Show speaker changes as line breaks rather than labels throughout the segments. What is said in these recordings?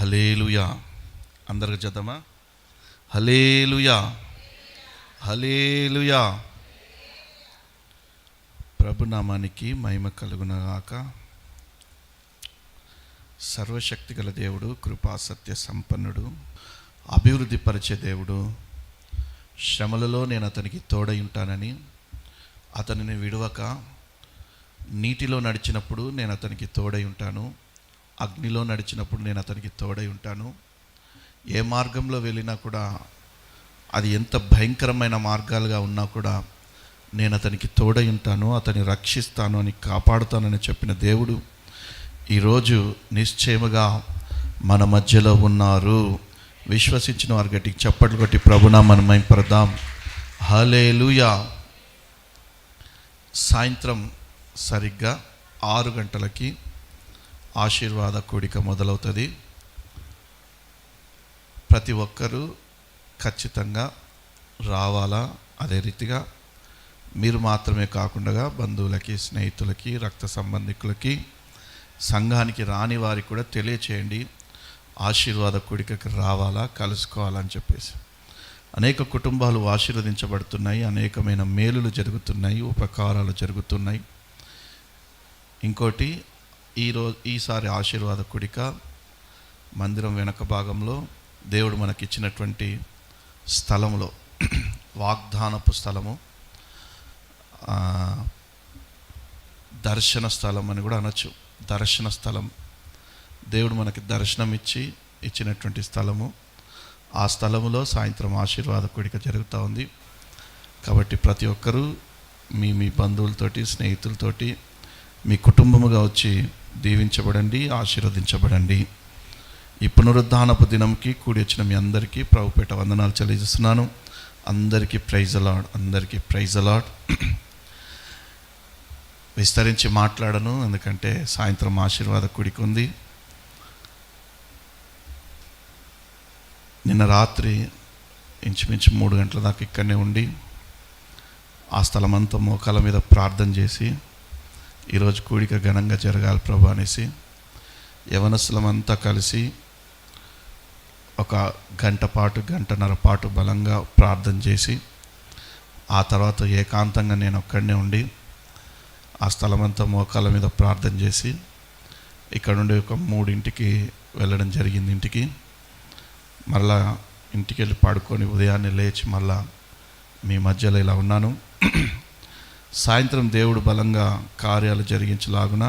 హల్లెలూయా. అందరికి చదవమా? హల్లెలూయా, హల్లెలూయా. ప్రభునామానికి మహిమ కలుగునగాక. సర్వశక్తి గల దేవుడు, కృపా సత్య సంపన్నుడు, అభివృద్ధి పరిచే దేవుడు, శ్రమలలో నేను అతనికి తోడై ఉంటానని, అతనిని విడవక, నీటిలో నడిచినప్పుడు నేను అతనికి తోడై ఉంటాను, అగ్నిలో నడిచినప్పుడు నేను అతనికి తోడై ఉంటాను, ఏ మార్గంలో వెళ్ళినా కూడా, అది ఎంత భయంకరమైన మార్గాలుగా ఉన్నా కూడా నేను అతనికి తోడై ఉంటాను, అతన్ని రక్షిస్తాను అని, కాపాడుతానని చెప్పిన దేవుడు ఈరోజు నిశ్చయముగా మన మధ్యలో ఉన్నారు. విశ్వసించిన వారు గట్టికి చప్పట్లు కొట్టి ప్రభునామాన్ని మహిమపరదాం. హల్లెలూయా. సాయంత్రం సరిగ్గా 6 గంటలకి ఆశీర్వాద కూడిక మొదలవుతుంది. ప్రతి ఒక్కరూ ఖచ్చితంగా రావాలా. అదే రీతిగా మీరు మాత్రమే కాకుండా బంధువులకి, స్నేహితులకి, రక్త సంబంధికులకి, సంఘానికి రాని వారికి కూడా తెలియచేయండి, ఆశీర్వాద కూడికకి రావాలా, కలుసుకోవాలని చెప్పేసి. అనేక కుటుంబాలు ఆశీర్వదించబడుతున్నాయి, అనేకమైన మేలులు జరుగుతున్నాయి, ఉపకారాలు జరుగుతున్నాయి. ఇంకోటి, ఈసారి ఆశీర్వాద కూడిక మందిరం వెనక భాగంలో దేవుడు మనకిచ్చినటువంటి స్థలంలో, వాగ్దానపు స్థలము, దర్శన స్థలం అని కూడా అనొచ్చు. దర్శన స్థలం, దేవుడు మనకి దర్శనం ఇచ్చినటువంటి స్థలము. ఆ స్థలములో సాయంత్రం ఆశీర్వాద కూడిక జరుగుతూ ఉంది. కాబట్టి ప్రతి ఒక్కరూ మీ బంధువులతోటి, స్నేహితులతోటి, మీ కుటుంబముగా వచ్చి దీవించబడండి, ఆశీర్వదించబడండి. ఈ పునరుద్ధానపు దినంకి కూడి వచ్చిన మీ అందరికీ ప్రభుపేట వందనాలు చెల్లిస్తున్నాను. అందరికీ ప్రైజ్ అలాడ్, అందరికీ ప్రైజ్ అలాడ్. విస్తరించి మాట్లాడను, ఎందుకంటే సాయంత్రం ఆశీర్వాద కూడిక ఉంది. నిన్న రాత్రి ఇంచుమించు 3 గంటల దాకా ఇక్కడనే ఉండి, ఆ స్థలం అంతా మోకాల మీద ప్రార్థన చేసి, ఈరోజు కూడిక ఘనంగా జరగాలి ప్రభు అనేసి యవనస్తులమంతా కలిసి ఒక గంటన్నర పాటు బలంగా ప్రార్థన చేసి, ఆ తర్వాత ఏకాంతంగా నేను ఒక్కడనే ఉండి ఆ స్థలమంతా మోకాల మీద ప్రార్థన చేసి, ఇక్కడ నుండి ఒక 3ంటికి వెళ్ళడం జరిగింది. ఇంటికి మళ్ళా ఇంటికి వెళ్ళి పడుకొని ఉదయాన్నే లేచి మళ్ళా మీ మధ్యలో ఇలా ఉన్నాను. సాయంత్రం దేవుడు బలంగా కార్యాలు జరిగించలాగున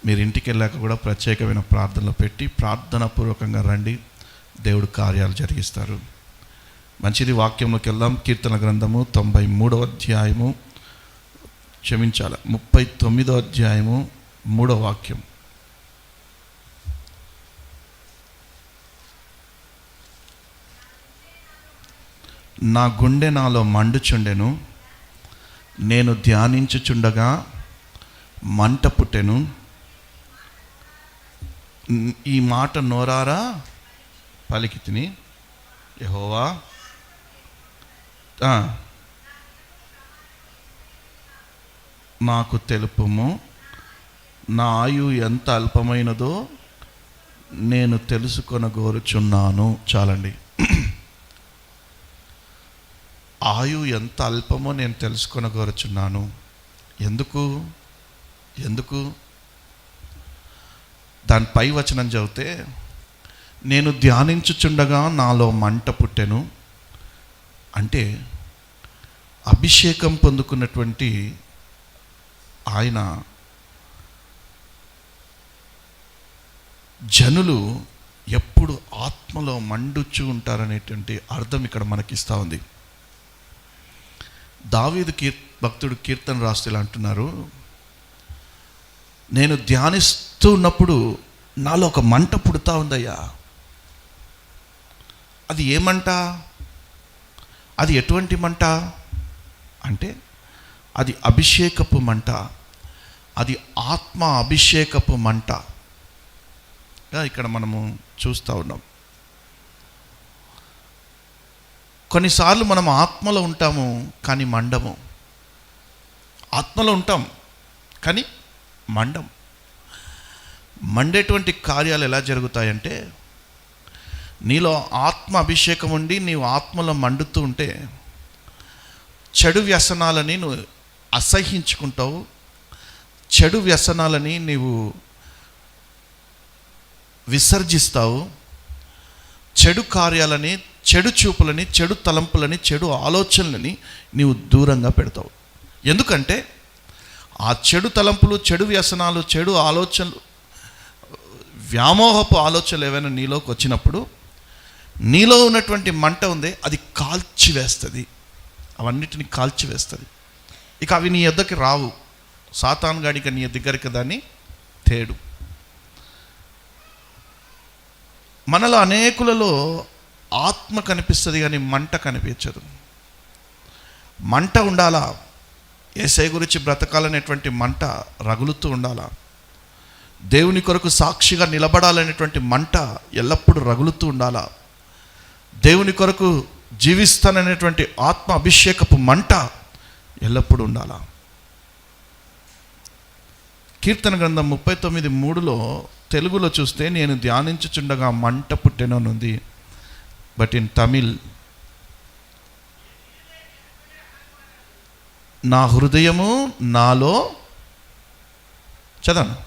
మీరు ఇంటికి వెళ్ళాక కూడా ప్రత్యేకమైన ప్రార్థనలు పెట్టి ప్రార్థనాపూర్వకంగా రండి, దేవుడు కార్యాలు జరిగిస్తారు. మంచిది. వాక్యంలోకి వెళ్దాం. కీర్తన గ్రంథము 93వ అధ్యాయము, 39వ అధ్యాయము 3వ వాక్యం. నా గుండె నాలో మండుచుండెను, నేను ధ్యానించుచుండగా మంట పుట్టెను. ఈ మాట నోరారా పలికితిని, యెహోవా నాకు తెలుపుము, నా ఆయువు ఎంత అల్పమైనదో నేను తెలుసుకొనగోరుచున్నాను. చాలండి. ఆయువు ఎంత అల్పమో నేను తెలుసుకొనగోరుచున్నాను. ఎందుకు దాని పై వచనం చదివితే, నేను ధ్యానించుచుండగా నాలో మంట పుట్టెను అంటే, అభిషేకం పొందుకున్నటువంటి ఆయన జనులు ఎప్పుడు ఆత్మలో మండుచూ ఉంటారనేటువంటి అర్థం ఇక్కడ మనకిస్తూ ఉంది. దావీదు భక్తుడు కీర్తన రాస్తూ ఇలా అంటున్నారు, నేను ధ్యానిస్తూ ఉన్నప్పుడు నాలో ఒక మంట పుడతా ఉందయ్యా. అది ఏ మంట? అది ఎటువంటి మంట అంటే, అది అభిషేకపు మంట, అది ఆత్మ అభిషేకపు మంట. ఇక్కడ మనము చూస్తూ ఉన్నాం. కొన్నిసార్లు మనం ఆత్మలో ఉంటాము కానీ మండము. ఆత్మలో ఉంటాం కానీ మండం. మండేటువంటి కార్యాలు ఎలా జరుగుతాయంటే, నీలో ఆత్మ అభిషేకం ఉండి నీవు ఆత్మలో మండుతూ ఉంటే చెడు వ్యసనాలని నువ్వు అసహ్యించుకుంటావు. చెడు వ్యసనాలని నీవు విసర్జిస్తావు. చెడు కార్యాలని, చెడు చూపులని, చెడు తలంపులని, చెడు ఆలోచనలని నీవు దూరంగా పెడతావు. ఎందుకంటే ఆ చెడు తలంపులు, చెడు వ్యసనాలు, చెడు ఆలోచనలు, వ్యామోహపు ఆలోచనలు ఏవైనా నీలోకి వచ్చినప్పుడు నీలో ఉన్నటువంటి మంట ఉంది, అది కాల్చివేస్తుంది. అవన్నిటిని కాల్చివేస్తుంది. ఇక అవి నీ యొద్దకి రావు. సాతాను గాడిక నీ దగ్గరికి దాన్ని తేడు. మనలో అనేకులలో ఆత్మ కనిపిస్తుంది కానీ మంట కనిపించదు. మంట ఉండాలా, యేసయ్య గురించి బ్రతకాలనేటువంటి మంట రగులుతూ ఉండాలా, దేవుని కొరకు సాక్షిగా నిలబడాలనేటువంటి మంట ఎల్లప్పుడూ రగులుతూ ఉండాలా, దేవుని కొరకు జీవిస్తాననేటువంటి ఆత్మ అభిషేకపు మంట ఎల్లప్పుడూ ఉండాలా. కీర్తన గ్రంథం 39:3 తెలుగులో చూస్తే, నేను ధ్యానించుచుండగా మంట పుట్టెననుంది. బట్ ఇన్ తమిళ్, నా హృదయము నాలో, చదవను,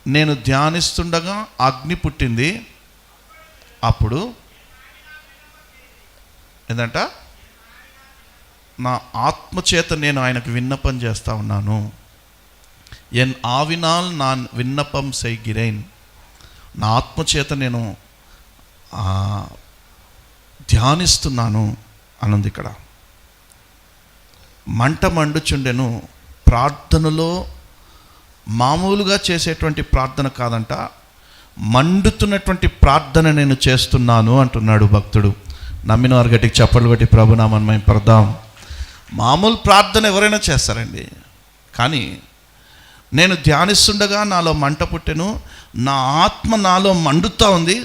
నేను ధ్యానిస్తుండగా అగ్ని పుట్టింది. అప్పుడు ఏంటంట, నా ఆత్మచేత నేను ఆయనకు విన్నపం చేస్తూ ఉన్నాను. ఎన్ ఆవినాల్ నా విన్నపం సెయ్గిరైన్, నా ఆత్మచేత నేను ధ్యానిస్తున్నాను అన్నది ఇక్కడ. మంట మండుచుండెను. ప్రార్థనలో మామూలుగా చేసేటువంటి ప్రార్థన కాదంట, మండుతున్నటువంటి ప్రార్థన నేను చేస్తున్నాను అంటున్నాడు భక్తుడు. నమ్మిన వారి గట్టికి చప్పట్లు కొట్టి ప్రభునామాన్ని మహిమపరదాం. మామూలు ప్రార్థన ఎవరైనా చేస్తారండి, కానీ నేను ధ్యానిస్తుండగా నాలో మంట పుట్టెను, నా ఆత్మ నాలో మండుతూ ఉంది.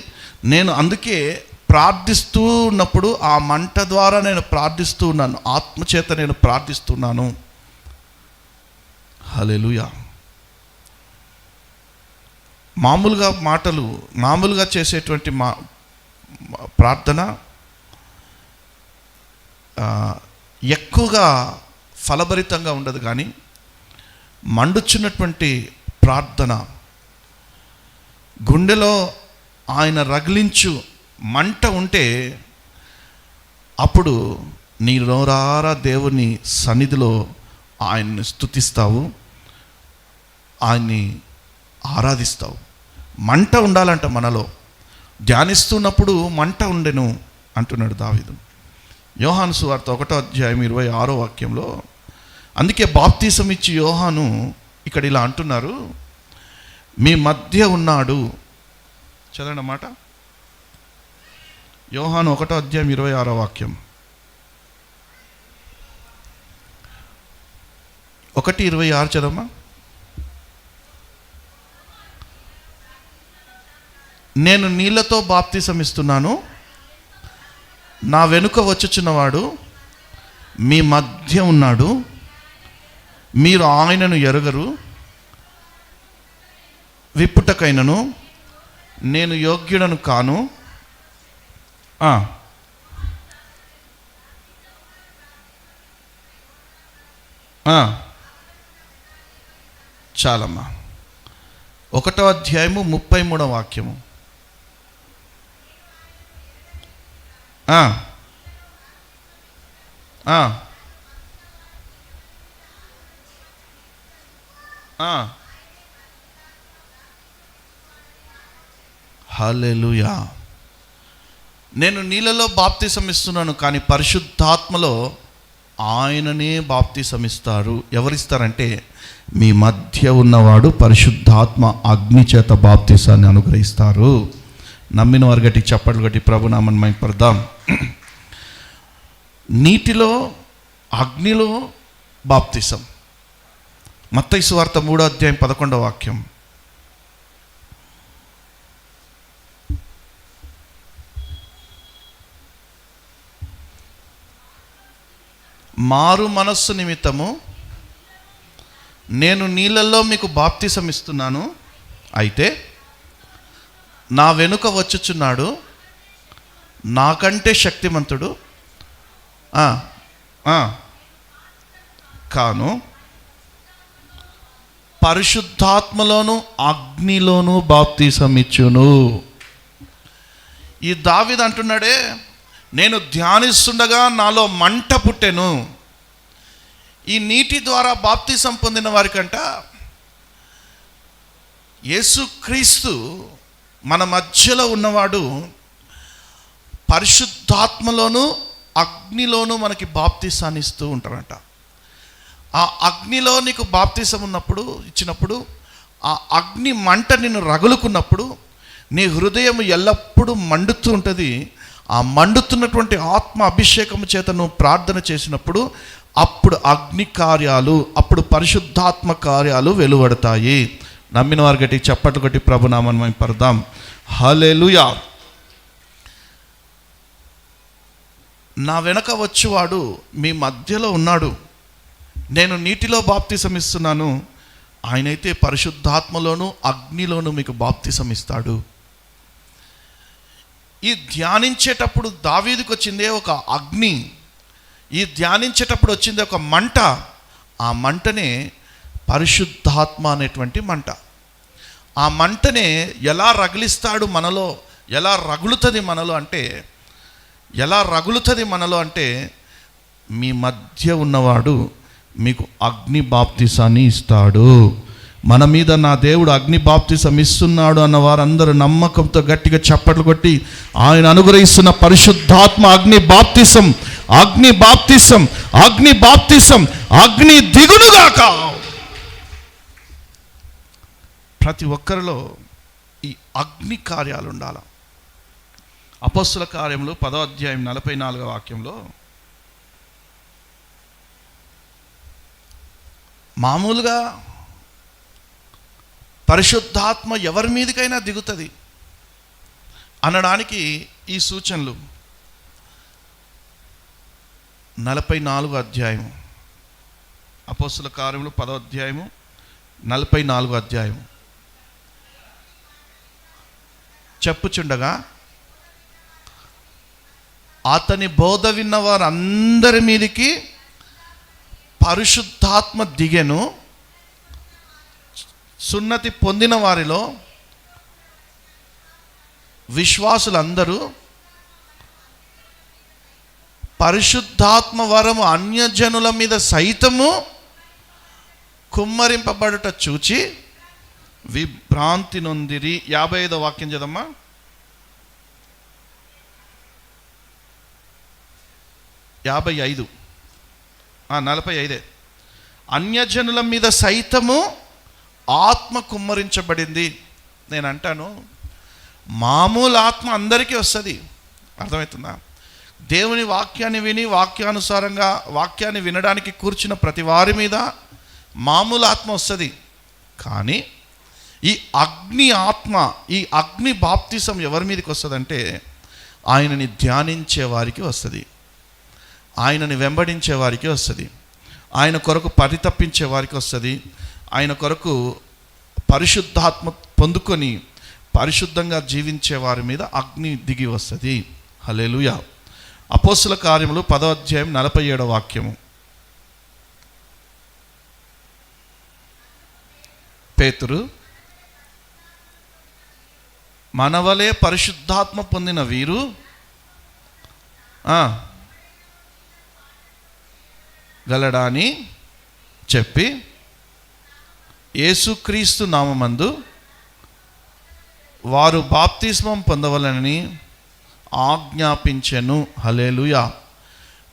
నేను అందుకే ప్రార్థిస్తూ ఉన్నప్పుడు ఆ మంట ద్వారా నేను ప్రార్థిస్తూ ఉన్నాను, ఆత్మచేత నేను ప్రార్థిస్తున్నాను. హల్లెలూయా. మామూలుగా మాటలు, మామూలుగా చేసేటువంటి ప్రార్థన ఎక్కువగా ఫలభరితంగా ఉండదు, కానీ మండుచున్నటువంటి ప్రార్థన, గుండెలో ఆయన రగిలించు మంట ఉంటే అప్పుడు నీ నోరారా దేవుని సన్నిధిలో ఆయన్ని స్తుతిస్తావు, ఆయన్ని ఆరాధిస్తావు. మంట ఉండాలంట మనలో. ధ్యానిస్తున్నప్పుడు మంట ఉండెను అంటున్నాడు దావీదు. యోహాను సువార్త 1:26 అందుకే బాప్తీసం ఇచ్చి యోహాను ఇక్కడ ఇలా అంటున్నారు, మీ మధ్య ఉన్నాడు. చదవండి అన్నమాట. యోహాను 1:26 1:26 చదవమ్మా. నేను నీళ్లతో బాప్తీసం ఇస్తున్నాను, నా వెనుక వచ్చుచున్నవాడు మీ మధ్య ఉన్నాడు, మీరు ఆయనను ఎరుగరు, విప్పుటకైనను నేను యోగ్యుడను కాను. చాలమ్మా. 1:33 హల్లెలూయా. నేను నీళ్ళలో బాప్తీసం ఇస్తున్నాను, కానీ పరిశుద్ధాత్మలో ఆయననే బాప్తీసం ఇస్తారు. ఎవరిస్తారంటే మీ మధ్య ఉన్నవాడు పరిశుద్ధాత్మ అగ్ని చేత బాప్తీసాన్ని అనుగ్రహిస్తారు. నమ్మిన వారి గట్టి చప్పట్లు గట్టి ప్రభునామాన్ని మహిమపరదాం. నీటిలో, అగ్నిలో బాప్తీసం. మత్తయి సువార్త 3:11 మారు మనస్సు నిమిత్తము నేను నీళ్ళల్లో మీకు బాప్తీసం ఇస్తున్నాను, అయితే నా వెనుక వచ్చుచున్నాడు, నాకంటే శక్తిమంతుడు కాను, పరిశుద్ధాత్మలోను అగ్నిలోను బాప్తీసం ఇచ్చును. ఈ దావీదు అంటున్నాడే, నేను ధ్యానిస్తుండగా నాలో మంట పుట్టెను. ఈ నీటి ద్వారా బాప్తీసం పొందిన వారికంట యేసుక్రీస్తు మన మధ్యలో ఉన్నవాడు పరిశుద్ధాత్మలోను అగ్నిలోను మనకి బాప్తీసాన్ని ఇస్తూ ఉంటారంట. ఆ అగ్నిలో నీకు బాప్తీసం ఇచ్చినప్పుడు ఆ అగ్ని మంట నిన్ను రగులుకున్నప్పుడు నీ హృదయం ఎల్లప్పుడూ మండుతూ ఉంటుంది. ఆ మండుతున్నటువంటి ఆత్మ అభిషేకము చేత నువ్వు ప్రార్థన చేసినప్పుడు అప్పుడు అగ్ని కార్యాలు, అప్పుడు పరిశుద్ధాత్మ కార్యాలు వెలువడతాయి. నమ్మిన వారి గట్టి చప్పట్లు కొట్టి ప్రభునామం మేము పడదాం. హల్లెలూయా. నా వెనక వచ్చేవాడు మీ మధ్యలో ఉన్నాడు. నేను నీటిలో బాప్తిసం ఇస్తున్నాను, ఆయనైతే పరిశుద్ధాత్మలోను అగ్నిలోను మీకు బాప్తిసం ఇస్తాడు. ఈ ధ్యానించేటప్పుడు దావీదుకు వచ్చిందే ఒక అగ్ని, ఈ ధ్యానించేటప్పుడు వచ్చింది ఒక మంట. ఆ మంటనే పరిశుద్ధాత్మ అనేటువంటి మంట. ఆ మంటనే ఎలా రగిలిస్తాడు మనలో, ఎలా రగులుతుంది మనలో అంటే మీ మధ్య ఉన్నవాడు మీకు అగ్ని బాప్తిసాన్ని ఇస్తాడు. మన మీద నా దేవుడు అగ్ని బాప్తిసం ఇస్తున్నాడు అన్న వారందరూ నమ్మకంతో గట్టిగా చప్పట్లు కొట్టి ఆయన అనుగ్రహిస్తున్న పరిశుద్ధాత్మ అగ్ని బాప్తిసం, అగ్ని బాప్తిసం, అగ్ని బాప్తిసం, అగ్ని దిగునుగాక. ప్రతి ఒక్కరిలో ఈ అగ్ని కార్యాలు ఉండాలి. అపొస్తలుల కార్యములు 10వ అధ్యాయం 44వ వాక్యంలో మామూలుగా పరిశుద్ధాత్మ ఎవరి మీదకైనా దిగుతుంది అనడానికి ఈ సూచనలు 44వ అధ్యాయం అపొస్తలుల కార్యములు 10వ అధ్యాయము 44వ అధ్యాయం చెప్పుచుండగా అతని బోధ విన్న వారందరి మీదికి పరిశుద్ధాత్మ దిగెను. సున్నతి పొందిన వారిలో విశ్వాసులందరూ పరిశుద్ధాత్మ వరము అన్యజనుల మీద సైతము కుమ్మరింపబడుట చూచి విభ్రాంతి నొందిరి. 55వ వాక్యం చదమ్మా. 45 అన్యజనుల మీద సైతము ఆత్మ కుమ్మరించబడింది. నేను అంటాను, మామూలు ఆత్మ అందరికీ వస్తుంది, అర్థమవుతుందా? దేవుని వాక్యాన్ని విని వాక్యానుసారంగా వాక్యాన్ని వినడానికి కూర్చున్న ప్రతి వారి మీద మామూలు ఆత్మ వస్తుంది. కానీ ఈ అగ్ని ఆత్మ, ఈ అగ్ని బాప్తిసం ఎవరి మీదకి వస్తుందంటే ఆయనని ధ్యానించే వారికి వస్తుంది, ఆయనని వెంబడించే వారికి వస్తుంది, ఆయన కొరకు పరితపించే వారికి వస్తుంది, ఆయన కొరకు పరిశుద్ధాత్మ పొందుకొని పరిశుద్ధంగా జీవించే వారి మీద అగ్ని దిగి వస్తుంది. హల్లెలూయా. అపొస్తలుల కార్యములు 10వ అధ్యాయం 47వ వాక్యము. పేతురు, మనవలే పరిశుద్ధాత్మ పొందిన వీరు గలడా అని చెప్పి యేసుక్రీస్తు నామమందు వారు బాప్తిస్మం పొందవలనని ఆజ్ఞాపించెను. హల్లెలూయా.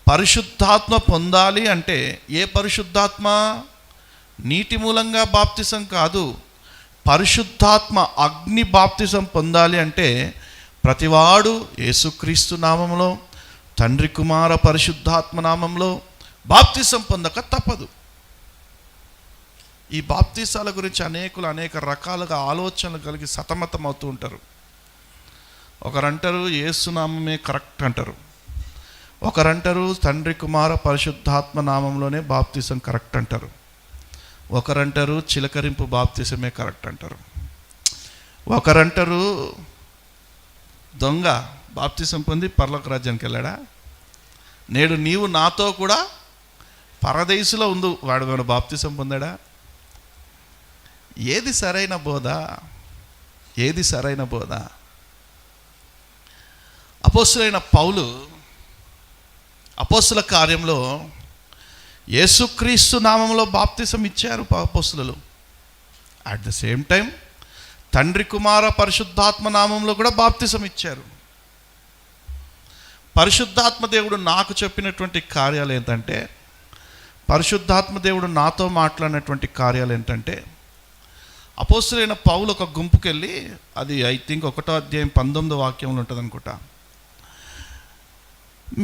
పరిశుద్ధాత్మ పొందాలి అంటే ఏ పరిశుద్ధాత్మ? నీటి మూలంగా బాప్తిసం కాదు. పరిశుద్ధాత్మ అగ్ని బాప్తిసం పొందాలి అంటే ప్రతివాడు యేసుక్రీస్తు నామంలో, తండ్రి కుమార పరిశుద్ధాత్మ నామంలో బాప్తిసం పొందక తప్పదు. ఈ బాప్తిసాల గురించి అనేక రకాలుగా ఆలోచనలు కలిగి సతమతం అవుతూ ఉంటారు. ఒకరంటారు యేసు నామమే కరెక్ట్ అంటారు, ఒకరంటారు తండ్రి కుమార పరిశుద్ధాత్మ నామంలోనే బాప్తిసం కరెక్ట్ అంటారు, ఒకరంటారు చిలకరింపు బాప్తిసమే కరెక్ట్ అంటారు. ఒకరంటారు దొంగ బాప్తిసం పొంది పరలోక రాజ్యానికి వెళ్ళాడా? నేడు నీవు నాతో కూడా పరదేశులో ఉండు, వాడు మన బాప్తిసం పొందాడా? ఏది సరైన బోధ? ఏది సరైన బోధ? అపోస్తులైన పౌలు అపోస్తుల కార్యంలో యేసుక్రీస్తు నామంలో బాప్తిసం ఇచ్చారు అపోస్తులు. అట్ ద సేమ్ టైం తండ్రి కుమార పరిశుద్ధాత్మ నామంలో కూడా బాప్తిసం ఇచ్చారు. పరిశుద్ధాత్మ దేవుడు నాకు చెప్పినటువంటి కార్యాలు ఏంటంటే, పరిశుద్ధాత్మ దేవుడు నాతో మాట్లాడినటువంటి కార్యాలు ఏంటంటే, అపోస్తులైన పౌలు ఒక గుంపుకి వెళ్ళి, అది ఐ థింక్ 1వ అధ్యాయం 19వ వాక్యంలో ఉంటుంది అనుకుంటా,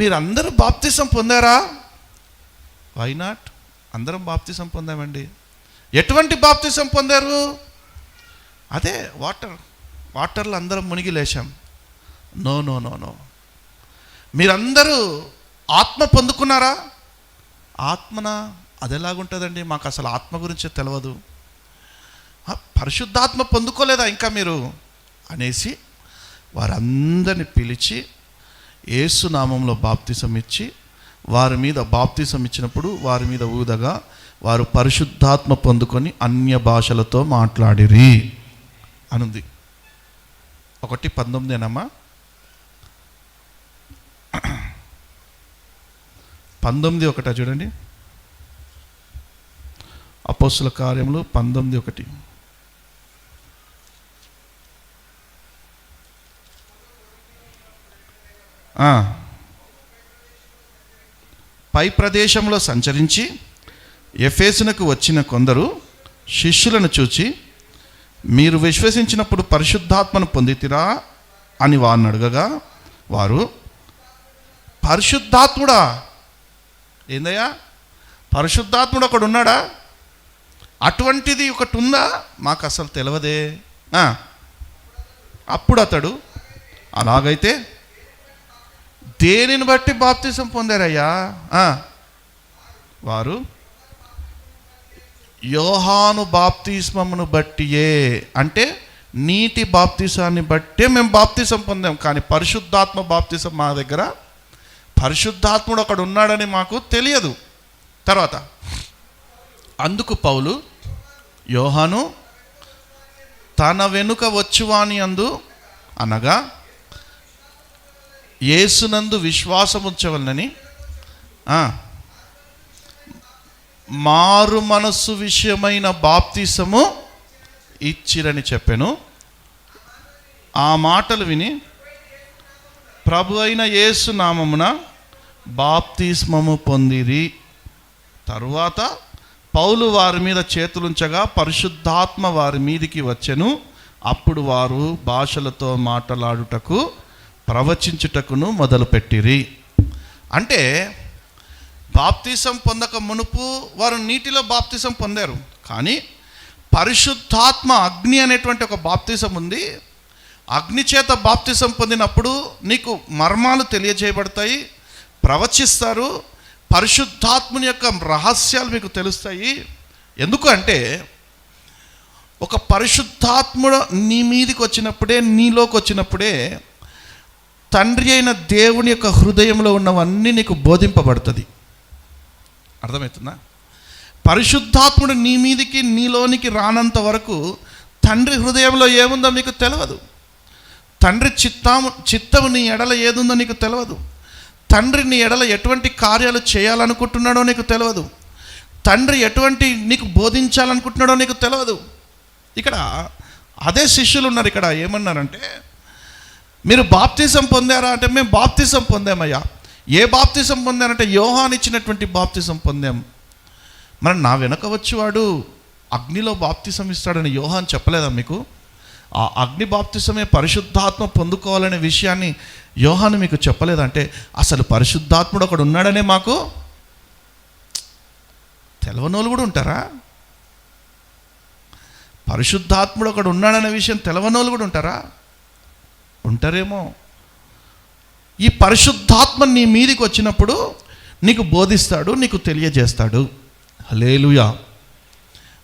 మీరందరూ బాప్తిసం పొందారా? Why not? అందరం బాప్తిసం పొందామండి. ఎటువంటి బాప్తిసం పొందారు? అదే వాటర్లో అందరం మునిగి లేచాం. No no no no. మీరందరూ ఆత్మ పొందుకున్నారా? ఆత్మనా? అది ఎలాగుంటుందండి? మాకు అసలు ఆత్మ గురించే తెలియదు. పరిశుద్ధాత్మ పొందుకోలేదా ఇంకా మీరు అనేసి వారందరిని పిలిచి యేసు నామంలో బాప్తిసం ఇచ్చి, వారి మీద బాప్తిసం ఇచ్చినప్పుడు వారి మీద ఊదగా వారు పరిశుద్ధాత్మ పొందుకొని అన్య భాషలతో మాట్లాడిరి అనుంది. 1:19 19:1 చూడండి. అపోస్తుల కార్యములు 19:1. పై ప్రదేశంలో సంచరించి ఎఫెసునకు వచ్చిన కొందరు శిష్యులను చూచి, మీరు విశ్వసించినప్పుడు పరిశుద్ధాత్మను పొందితిరా అని వారిని అడగగా, వారు పరిశుద్ధాత్ముడా? ఏందయ్యా పరిశుద్ధాత్ముడు ఒకడు ఉన్నాడా? అటువంటిది ఒకటి ఉందా? మాకు అసలు తెలియదే. అప్పుడు అతడు, అలాగైతే దేనిని బట్టి బాప్తిసం పొందారయ్యా? వారు యోహాను బాప్తిస్మమును బట్టియే, అంటే నీటి బాప్తిసాన్ని బట్టే మేము బాప్తిసం పొందాం, కానీ పరిశుద్ధాత్మ బాప్తిసం మా దగ్గర, పరిశుద్ధాత్ముడు ఒకడు ఉన్నాడని మాకు తెలియదు. తర్వాత అందుకు పౌలు, యోహాను తన వెనుక వచ్చువాని అందు, అనగా యేసునందు విశ్వాసం ఉంచవలనని మారు మనస్సు విషయమైన బాప్తిసము ఇచ్చిరని చెప్పాను. ఆ మాటలు విని ప్రభు అయిన యేసు నామమున బాప్తిస్మము పొందిరి. తరువాత పౌలు వారి మీద చేతులుంచగా పరిశుద్ధాత్మ వారి మీదికి వచ్చెను. అప్పుడు వారు భాషలతో మాట్లాడుటకు ప్రవచించుటకును మొదలుపెట్టిరి. అంటే బాప్తిసం పొందక మునుపు వారు నీటిలో బాప్తిసం పొందారు, కానీ పరిశుద్ధాత్మ అగ్ని అనేటువంటి ఒక బాప్తిసం ఉంది. అగ్ని చేత బాప్తిసం పొందినప్పుడు నీకు మర్మాలు తెలియజేయబడతాయి, ప్రవచిస్తారు, పరిశుద్ధాత్మని యొక్క రహస్యాలు మీకు తెలుస్తాయి. ఎందుకు అంటే ఒక పరిశుద్ధాత్ముడు నీ మీదికి వచ్చినప్పుడే, నీలోకి వచ్చినప్పుడే తండ్రి అయిన దేవుని యొక్క హృదయంలో ఉన్నవన్నీ నీకు బోధింపబడుతుంది. అర్థమవుతుందా? పరిశుద్ధాత్ముడు నీ మీదికి, నీలోనికి రానంత వరకు తండ్రి హృదయంలో ఏముందో మీకు తెలియదు. తండ్రి చిత్తము నీ ఎడల ఏదుందో నీకు తెలియదు. తండ్రి నీ ఎడల ఎటువంటి కార్యాలు చేయాలనుకుంటున్నాడో నీకు తెలియదు. తండ్రి ఎటువంటి నీకు బోధించాలనుకుంటున్నాడో నీకు తెలియదు. ఇక్కడ అదే శిష్యులు ఉన్నారు. ఇక్కడ ఏమన్నారంటే, మీరు బాప్తిసం పొందారా అంటే, మేము బాప్తిసం పొందామయ్యా. ఏ బాప్తిసం పొందారంటే యోహాను ఇచ్చినటువంటి బాప్తిసం పొందాం. మరి నా వెనక వచ్చేవాడు అగ్నిలో బాప్తిసం ఇస్తాడని యోహాను చెప్పలేదా మీకు? ఆ అగ్ని బాప్తిసమే పరిశుద్ధాత్మ పొందుకోవాలనే విషయాన్ని యోహాను మీకు చెప్పలేదంటే, అసలు పరిశుద్ధాత్ముడు ఒకడు ఉన్నాడనే మాకు తెలవనోళ్ళు కూడా ఉంటారా? పరిశుద్ధాత్ముడు ఒకడు ఉన్నాడనే విషయం తెలవనోళ్ళు కూడా ఉంటారా? ఉంటారేమో. ఈ పరిశుద్ధాత్మ నీ మీదికి వచ్చినప్పుడు నీకు బోధిస్తాడు, నీకు తెలియజేస్తాడు. హల్లెలూయా.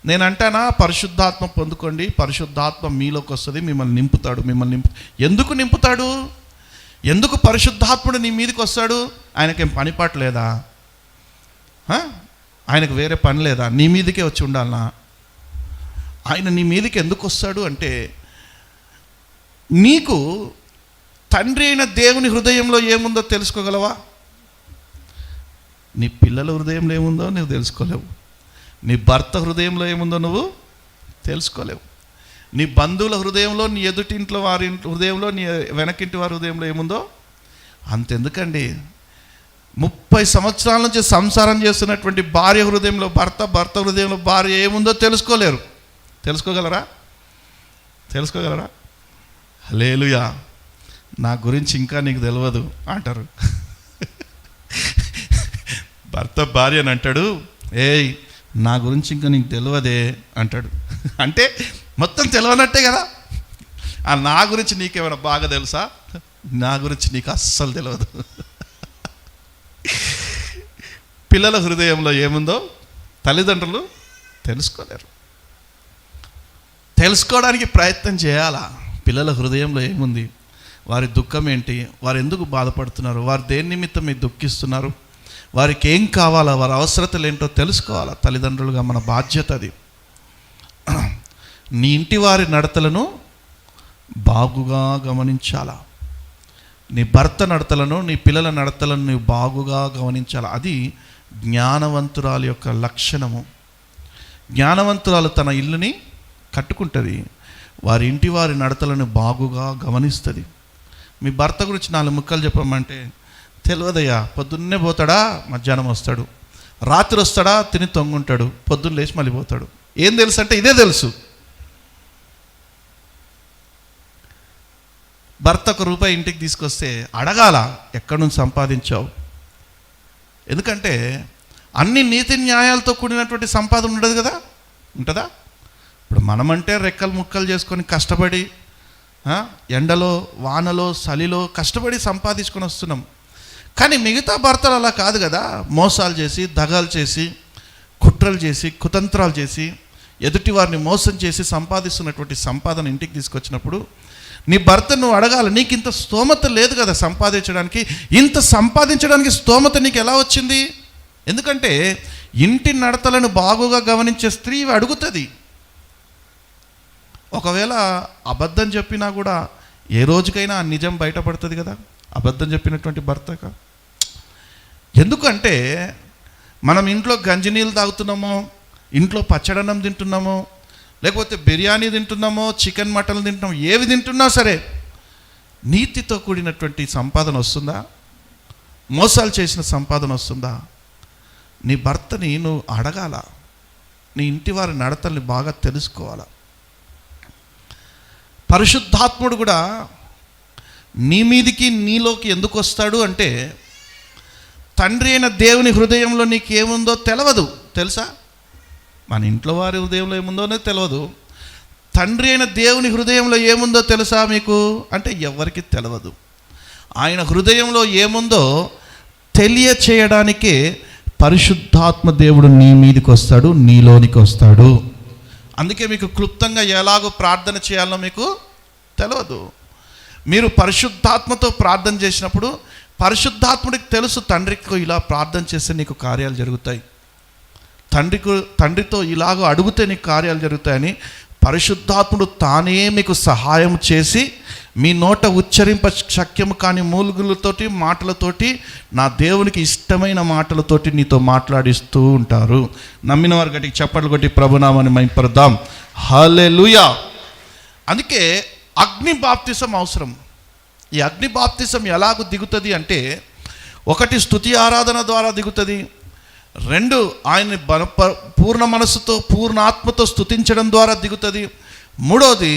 నేను అంటానా, పరిశుద్ధాత్మ పొందుకోండి, పరిశుద్ధాత్మ మీలోకి వస్తుంది, మిమ్మల్ని నింపుతాడు. ఎందుకు నింపుతాడు? ఎందుకు పరిశుద్ధాత్ముడు నీ మీదకి వస్తాడు? ఆయనకేం పనిపాటు లేదా? ఆయనకు వేరే పని లేదా? నీ మీదకే వచ్చి ఉండాలనా? ఆయన నీ మీదకి ఎందుకు వస్తాడు అంటే, నీకు తండ్రి అయిన దేవుని హృదయంలో ఏముందో తెలుసుకోగలవా? నీ పిల్లల హృదయంలో ఏముందో నువ్వు తెలుసుకోలేవు. నీ భర్త హృదయంలో ఏముందో నువ్వు తెలుసుకోలేవు. నీ బంధువుల హృదయంలో, నీ ఎదుటింట్లో వారి హృదయంలో, నీ వెనకింటి వారి హృదయంలో ఏముందో అంతెందుకండి, 30 సంవత్సరాల నుంచి సంసారం చేస్తున్నటువంటి భార్య హృదయంలో భర్త, భర్త హృదయంలో భార్య ఏముందో తెలుసుకోలేరు. తెలుసుకోగలరా? హల్లెలూయా. నా గురించి ఇంకా నీకు తెలియదు అంటారు. భర్త భార్యని అంటాడు, ఏయ్ నా గురించి ఇంకా నీకు తెలియదే అంటాడు. అంటే మొత్తం తెలియనట్టే కదా. నా గురించి నీకేమైనా బాగా తెలుసా? నా గురించి నీకు అస్సలు తెలియదు. పిల్లల హృదయంలో ఏముందో తల్లిదండ్రులు తెలుసుకోలేరు. తెలుసుకోవడానికి ప్రయత్నం చేయాలా? పిల్లల హృదయంలో ఏముంది, వారి దుఃఖం ఏంటి, వారు ఎందుకు బాధపడుతున్నారు, వారు దేని నిమిత్తం మీరు దుఃఖిస్తున్నారు, వారికి ఏం కావాలా, వారి అవసరతలు ఏంటో తెలుసుకోవాలా. తల్లిదండ్రులుగా మన బాధ్యత అది. నీ ఇంటి వారి నడతలను బాగుగా గమనించాలా. నీ భర్త నడతలను, నీ పిల్లల నడతలను నువ్వు బాగుగా గమనించాలా. అది జ్ఞానవంతురాలు యొక్క లక్షణము. జ్ఞానవంతురాలు తన ఇల్లుని కట్టుకుంటుంది, వారి ఇంటి వారి నడతలను బాగుగా గమనిస్తుంది. మీ భర్త గురించి 4 ముక్కలు చెప్పమంటే తెలియదయ్యా. పొద్దున్నే పోతాడా, మధ్యాహ్నం వస్తాడు, రాత్రి వస్తాడా, తిని తొంగుంటాడు, పొద్దున్న లేచి మళ్ళీ పోతాడు. ఏం తెలుసు అంటే ఇదే తెలుసు. భర్త ₹1 ఇంటికి తీసుకొస్తే అడగాల, ఎక్కడి నుంచి సంపాదించావు? ఎందుకంటే అన్ని నీతి న్యాయాలతో కూడినటువంటి సంపాదన ఉండదు కదా. ఉంటుందా? ఇప్పుడు మనమంటే రెక్కలు ముక్కలు చేసుకొని కష్టపడి ఎండలో వానలో చలిలో కష్టపడి సంపాదించుకొని వస్తున్నాం. కానీ మిగతా భర్తలు అలా కాదు కదా. మోసాలు చేసి, దగాలు చేసి, కుట్రలు చేసి, కుతంత్రాలు చేసి, ఎదుటి వారిని మోసం చేసి సంపాదిస్తున్నటువంటి సంపాదన ఇంటికి తీసుకొచ్చినప్పుడు నీ భర్త నువ్వు అడగాలి, నీకు ఇంత స్తోమత లేదు కదా సంపాదించడానికి. ఇంత సంపాదించడానికి స్తోమత నీకు ఎలా వచ్చింది? ఎందుకంటే ఇంటి నడతలను బాగుగా గమనించే స్త్రీ అడుగుతుంది. ఒకవేళ అబద్ధం చెప్పినా కూడా ఏ రోజుకైనా నిజం బయటపడుతుంది కదా, అబద్ధం చెప్పినటువంటి భర్తక. ఎందుకంటే మనం ఇంట్లో గంజి నీళ్ళు తాగుతున్నామో, ఇంట్లో పచ్చడన్నం తింటున్నామో, లేకపోతే బిర్యానీ తింటున్నామో, చికెన్ మటన్ తింటున్నామో, ఏవి తింటున్నా సరే నీతితో కూడినటువంటి సంపాదన వస్తుందా? మోసాలు చేసిన సంపాదన వస్తుందా? నీ భర్తని నువ్వు అడగాల, నీ ఇంటి వారి నడతల్ని బాగా తెలుసుకోవాలా. పరిశుద్ధాత్ముడు కూడా నీ మీదికి నీలోకి ఎందుకు వస్తాడు అంటే, తండ్రి అయిన దేవుని హృదయంలో నీకేముందో తెలియదు తెలుసా. మన ఇంట్లో వారి హృదయంలో ఏముందోనే తెలియదు. తండ్రి అయిన దేవుని హృదయంలో ఏముందో తెలుసా మీకు అంటే ఎవరికి తెలియదు. ఆయన హృదయంలో ఏముందో తెలియచేయడానికే పరిశుద్ధాత్మ దేవుడు నీ మీదికి వస్తాడు, నీలోనికి వస్తాడు. అందుకే మీకు క్లుప్తంగా ఎలాగో ప్రార్థన చేయాలో మీకు తెలియదు. మీరు పరిశుద్ధాత్మతో ప్రార్థన చేసినప్పుడు పరిశుద్ధాత్ముడికి తెలుసు, తండ్రికి ఇలా ప్రార్థన చేస్తే నీకు కార్యాలు జరుగుతాయి, తండ్రితో ఇలాగో అడిగితే నీకు కార్యాలు జరుగుతాయని పరిశుద్ధాత్ముడు తానే మీకు సహాయం చేసి మీ నోట ఉచ్చరింప శక్యము కాని మూలుగులతోటి, మాటలతోటి, నా దేవునికి ఇష్టమైన మాటలతోటి నీతో మాట్లాడిస్తూ ఉంటారు. నమ్మిన వారి గట్టికి చప్పట్లు కొట్టి ప్రభునామాన్ని మహిమపరుద్దాం. హల్లెలూయా. అందుకే అగ్ని బాప్తిసం అవసరం. ఈ అగ్ని బాప్తిసం ఎలాగో దిగుతుంది అంటే, 1 స్తుతి ఆరాధన ద్వారా దిగుతుంది, 2 ఆయన్ని పూర్ణ మనస్సుతో పూర్ణ ఆత్మతో స్తుతించడం ద్వారా దిగుతుంది, 3వది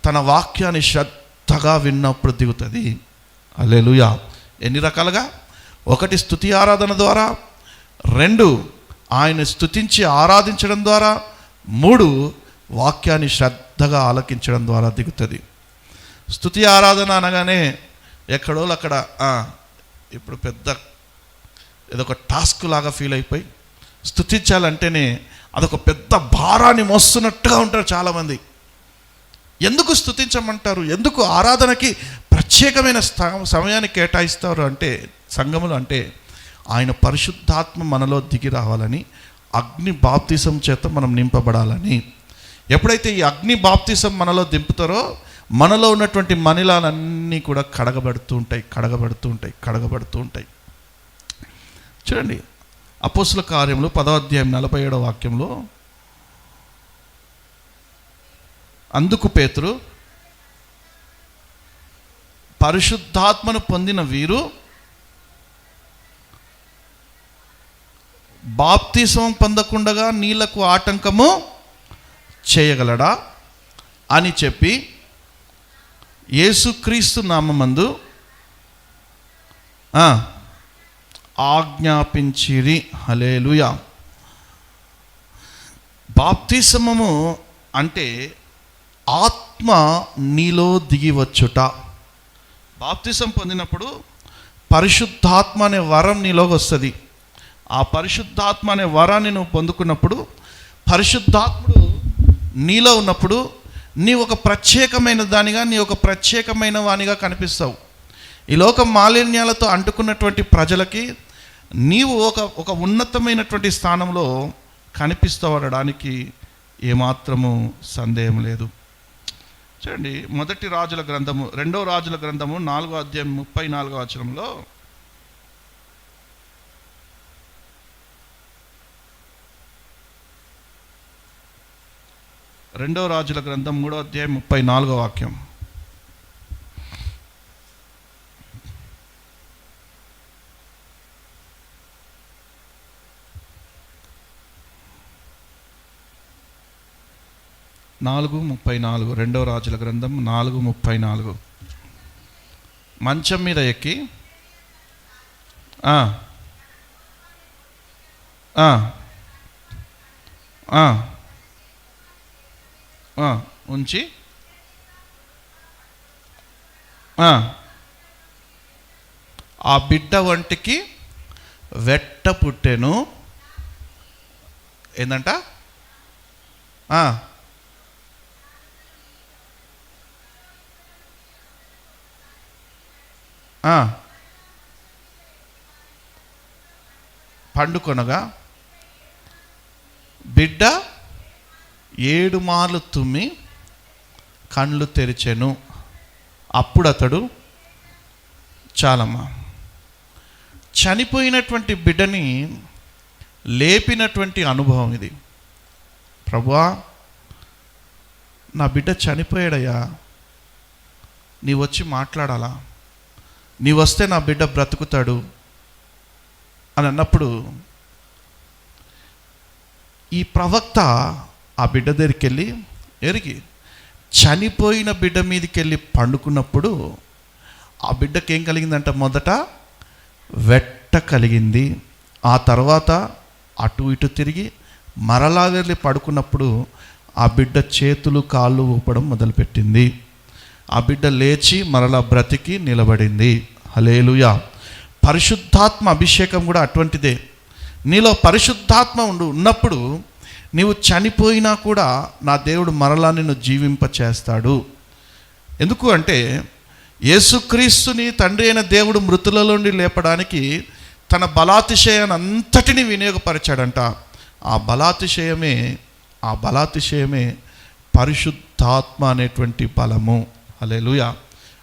తన వాక్యాన్ని శ్రద్ధగా విన్నప్పుడు దిగుతుంది. హల్లెలూయా. ఎన్ని రకాలుగా? 1 స్తుతి ఆరాధన ద్వారా, 2 ఆయన స్తుతించి ఆరాధించడం ద్వారా, 3 వాక్యాన్ని శ్రద్ధగా ఆలకించడం ద్వారా దిగుతుంది. స్తుతి ఆరాధన అనగానే ఎక్కడో అక్కడ ఇప్పుడు పెద్ద ఏదో ఒక టాస్క్ లాగా ఫీల్ అయిపోయి స్తుతించాలంటేనే అదొక పెద్ద భారాన్ని మోస్తున్నట్టుగా ఉంటారు చాలామంది. ఎందుకు స్తుతించమంటారు, ఎందుకు ఆరాధనకి ప్రత్యేకమైన సమయాన్ని కేటాయిస్తారు అంటే సంఘములు అంటే ఆయన పరిశుద్ధాత్మ మనలో దిగి రావాలని, అగ్ని బాప్తిసం చేత మనం నింపబడాలని. ఎప్పుడైతే ఈ అగ్ని బాప్తిసం మనలో దింపుతారో మనలో ఉన్నటువంటి మలినాలన్నీ కూడా కడగబడుతూ ఉంటాయి. చూడండి, అపోస్తుల కార్యములు 10వ అధ్యాయం 47వ వాక్యంలో, అందుకు పేతురు, పరిశుద్ధాత్మను పొందిన వీరు బాప్తిసం పొందకుండగా నీళ్లకు ఆటంకము చేయగలడా అని చెప్పి యేసుక్రీస్తు నామమందు ఆజ్ఞాపించిరి. హల్లెలూయా. బాప్తిసమము అంటే ఆత్మ నీలో దిగి వచ్చుట. బాప్తిసం పొందినప్పుడు పరిశుద్ధాత్మ అనే వరం నీలోకి వస్తుంది. ఆ పరిశుద్ధాత్మ అనే వరాన్ని నువ్వు పొందుకున్నప్పుడు, పరిశుద్ధాత్ముడు నీలో ఉన్నప్పుడు నీ ఒక ప్రత్యేకమైన దానిగా, నీ ఒక ప్రత్యేకమైన వానిగా కనిపిస్తావు. ఈ లోక మాలిన్యాలతో అంటుకున్నటువంటి ప్రజలకి నీవు ఒక ఉన్నతమైనటువంటి స్థానంలో కనిపిస్తావు అనడానికి ఏమాత్రము సందేహం లేదు. చూడండి, 2వ రాజుల గ్రంథము 4వ అధ్యాయం 34వ వచనంలో, రెండవ రాజుల గ్రంథం 3వ అధ్యాయం 34వ వాక్యం. రెండవ రాజుల గ్రంథం 4:34. మంచం మీద ఎక్కి ఉంచి ఆ బిడ్డ వంటికి వెట్ట పుట్టెను. ఏందంట? పండుకొనగా బిడ్డ 7 మార్లు తుమ్మి కళ్ళు తెరిచెను. అప్పుడు అతడు, చాలమ్మా, చనిపోయినటువంటి బిడ్డని లేపినటువంటి అనుభవం ఇది. ప్రభువా, నా బిడ్డ చనిపోయాడయ్యా, నీ వచ్చి మాట్లాడాలా, నీ వస్తే నా బిడ్డ బ్రతుకుతాడు అని అన్నప్పుడు ఈ ప్రవక్త ఆ బిడ్డ దగ్గరికి వెళ్ళి చనిపోయిన బిడ్డ మీదకి వెళ్ళి పండుకున్నప్పుడు ఆ బిడ్డకి ఏం కలిగిందంట? మొదట వెట్ట కలిగింది. ఆ తర్వాత అటు ఇటు తిరిగి మరలా వెళ్ళి పడుకున్నప్పుడు ఆ బిడ్డ చేతులు కాళ్ళు ఊపడం మొదలుపెట్టింది. ఆ బిడ్డ లేచి మరలా బ్రతికి నిలబడింది. హల్లెలూయా. పరిశుద్ధాత్మ అభిషేకం కూడా అటువంటిదే. నీలో పరిశుద్ధాత్మ ఉన్నప్పుడు నీవు చనిపోయినా కూడా నా దేవుడు మరలా నిన్ను జీవింపచేస్తాడు. ఎందుకు అంటే యేసుక్రీస్తుని తండ్రి అయిన దేవుడు మృతులలో నుండి లేపడానికి తన బలాతిశయాన్ని అంతటిని వినియోగపరిచాడంట. ఆ బలాతిశయమే పరిశుద్ధాత్మ అనేటువంటి బలము. హల్లెలూయా.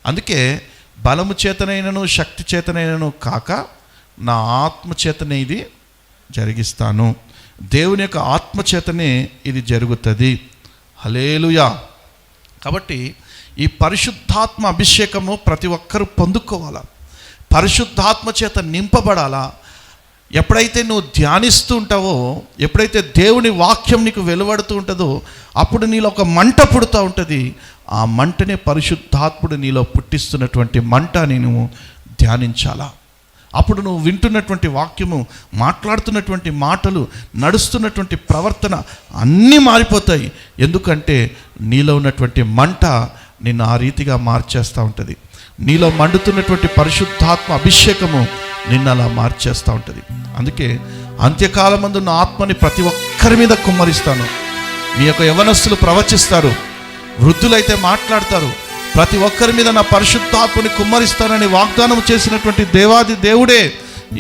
అందుకే బలము చేతనైనను శక్తి చేతనైనను కాక నా ఆత్మ చేతనే ఇది జరిగిస్తాను. దేవుని యొక్క ఆత్మ చేతనే ఇది జరుగుతుంది. హల్లెలూయా. కాబట్టి ఈ పరిశుద్ధాత్మ అభిషేకము ప్రతి ఒక్కరూ పొందుకోవాలా, పరిశుద్ధాత్మ చేత నింపబడాలా. ఎప్పుడైతే నువ్వు ధ్యానిస్తూ ఉంటావో, ఎప్పుడైతే దేవుని వాక్యం నీకు వెలువడుతూ ఉంటుందో అప్పుడు నీలో ఒక మంట పుడుతూ ఉంటుంది. ఆ మంటనే పరిశుద్ధాత్ముడు నీలో పుట్టిస్తున్నటువంటి మంట నేను ధ్యానించాలా. అప్పుడు నువ్వు వింటున్నటువంటి వాక్యము, మాట్లాడుతున్నటువంటి మాటలు, నడుస్తున్నటువంటి ప్రవర్తన అన్నీ మారిపోతాయి. ఎందుకంటే నీలో ఉన్నటువంటి మంట నిన్ను ఆ రీతిగా మార్చేస్తూ ఉంటుంది. నీలో మండుతున్నటువంటి పరిశుద్ధాత్మ అభిషేకము నిన్ను అలా మార్చేస్తూ ఉంటుంది. అందుకే అంత్యకాలమందు నా ఆత్మని ప్రతి ఒక్క ఒక్కరి మీద కుమ్మరిస్తాను. మీ యొక్క యవనస్తులు ప్రవచిస్తారు, వృద్ధులైతే మాట్లాడతారు. ప్రతి ఒక్కరి మీద నా పరిశుద్ధాత్మని కుమ్మరిస్తానని వాగ్దానం చేసినటువంటి దేవాది దేవుడే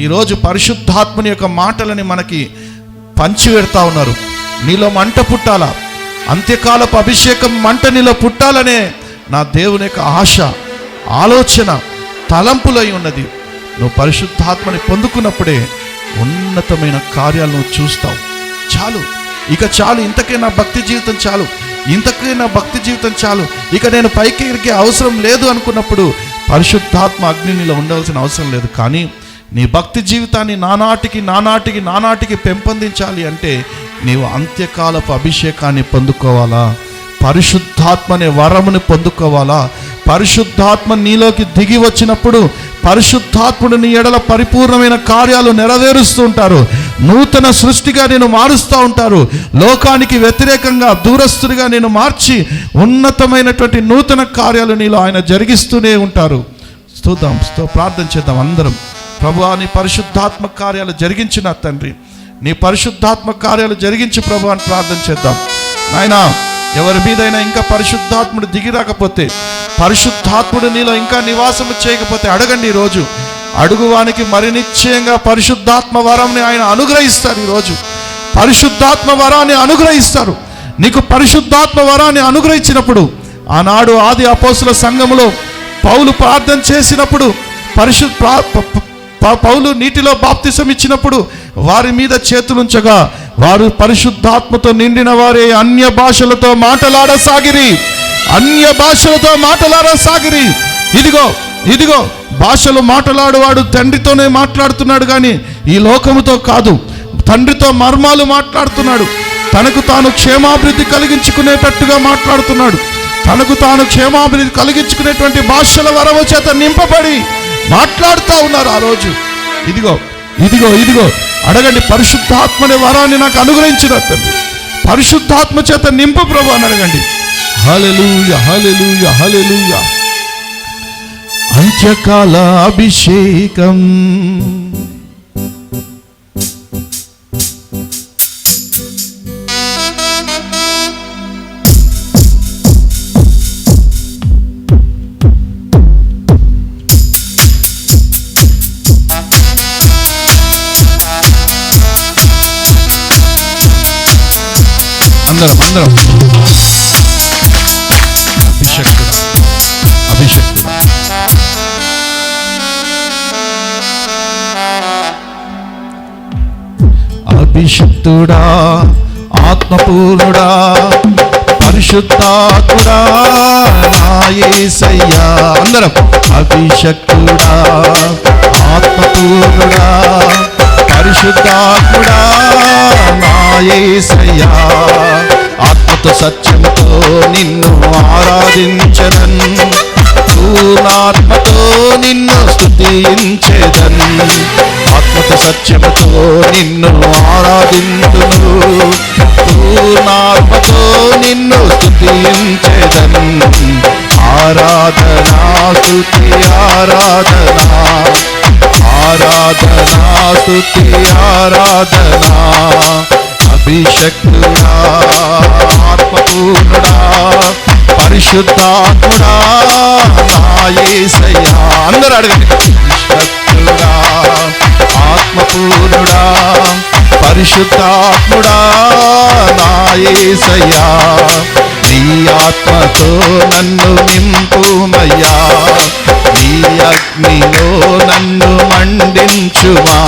ఈరోజు పరిశుద్ధాత్మని యొక్క మాటలని మనకి పంచిపెడతా ఉన్నారు. నీలో మంట పుట్టాలా, అంత్యకాలపు అభిషేకం మంట నీలో పుట్టాలనే నా దేవుని యొక్క ఆశ, ఆలోచన, తలంపులై ఉన్నది. నువ్వు పరిశుద్ధాత్మని పొందుకున్నప్పుడే ఉన్నతమైన కార్యాలను నువ్వు చూస్తావు. చాలు, ఇక చాలు, ఇంతకే నా భక్తి జీవితం చాలు, ఇంతకే నా భక్తి జీవితం చాలు, ఇక నేను పైకి ఎగిరికే అవసరం లేదు అనుకున్నప్పుడు పరిశుద్ధాత్మ అగ్ని నీలో ఉండవలసిన అవసరం లేదు. కానీ నీ భక్తి జీవితాన్ని నానాటికి పెంపొందించాలి అంటే నీవు అంత్యకాలపు అభిషేకాన్ని పొందుకోవాలా, పరిశుద్ధాత్మ అనే వరముని పొందుకోవాలా. పరిశుద్ధాత్మ నీలోకి దిగి వచ్చినప్పుడు పరిశుద్ధాత్ముడు నీ ఎడల పరిపూర్ణమైన కార్యాలు నెరవేరుస్తూ ఉంటారు. నూతన సృష్టిగా నేను మారుస్తూ ఉంటారు. లోకానికి వ్యతిరేకంగా దూరస్తుడిగా నేను మార్చి ఉన్నతమైనటువంటి నూతన కార్యాలు నీలో ఆయన జరిగిస్తూనే ఉంటారు. స్తుతిద్దాం, ప్రార్థన చేద్దాం అందరం. ప్రభువా, నీ పరిశుద్ధాత్మ కార్యాలు జరిగించిన తండ్రి, నీ పరిశుద్ధాత్మ కార్యాలు జరిగించి ప్రభు అని ప్రార్థన చేద్దాం. నాయనా, ఎవరి మీదైనా ఇంకా పరిశుద్ధాత్ముడు దిగి రాకపోతే, పరిశుద్ధాత్ముడు నీలో ఇంకా నివాసము చేయకపోతే అడగండి. ఈరోజు అడుగువానికి మరి నిశ్చయంగా పరిశుద్ధాత్మ వరాన్ని ఆయన అనుగ్రహిస్తారు. ఈరోజు పరిశుద్ధాత్మ వరాన్ని అనుగ్రహిస్తారు. నీకు పరిశుద్ధాత్మ వరాన్ని అనుగ్రహించినప్పుడు, ఆనాడు ఆది అపోస్తుల సంఘములో పౌలు ప్రార్థన చేసినప్పుడు, పౌలు నీటిలో బాప్తిసం ఇచ్చినప్పుడు వారి మీద చేతులుంచగా వారు పరిశుద్ధాత్మతో నిండిన వారే అన్య భాషలతో మాటలాడసాగిరి. ఇదిగో భాషలు మాట్లాడువాడు తండ్రితోనే మాట్లాడుతున్నాడు, కానీ ఈ లోకముతో కాదు. తండ్రితో మర్మాలు మాట్లాడుతున్నాడు. తనకు తాను క్షేమాభివృద్ధి కలిగించుకునేటట్టుగా మాట్లాడుతున్నాడు. తనకు తాను క్షేమాభివృద్ధి కలిగించుకునేటువంటి భాషల వరము చేత నింపబడి మాట్లాడుతూ ఉన్నారు. ఆ రోజు ఇదిగో అడగండి, పరిశుద్ధాత్మనే వరాన్ని నాకు అనుగ్రహించిన తండ్రి, పరిశుద్ధాత్మ చేత నింపు ప్రభు అని అడగండి. హల్లెలూయా, హల్లెలూయా, హల్లెలూయా. అంత్యకాల అభిషేకం, అందరం అభిషక్తుడా, ఆత్మపూర్ణుడా, పరిశుద్ధాత్ముడా నా యేసయ్యా. అందరం అభిషక్తుడా, ఆత్మపూర్ణుడా, పరిశుద్ధాత్ముడా నా యేసయ్యా. ఆత్మతో సత్యంతో నిన్ను ఆరాధించెదన్, పూర్ణాత్మతో నిన్ను స్తుతించెదన్. ఆత్మతో సత్యముతో నిన్ను ఆరాధింతును, పూర్ణాత్మతో నిన్ను స్తుతించెదన్. ఆరాధనా స్తుతి ఆరాధనా, ఆరాధనా స్తుతి ఆరాధనా. అభిషక్తుడా, ఆత్మపూర్ణుడా, పరిశుద్ధాత్ముడా నా యేసయ్యా. అందరూ అడగండి. అభిషక్తుడా, ఆత్మపూర్ణుడా, పరిశుద్ధాత్ముడా నా యేసయ్యా. నీ ఆత్మతో నన్ను నింపుమయ్యా, నీ అగ్నిలో నన్ను మండించుమా.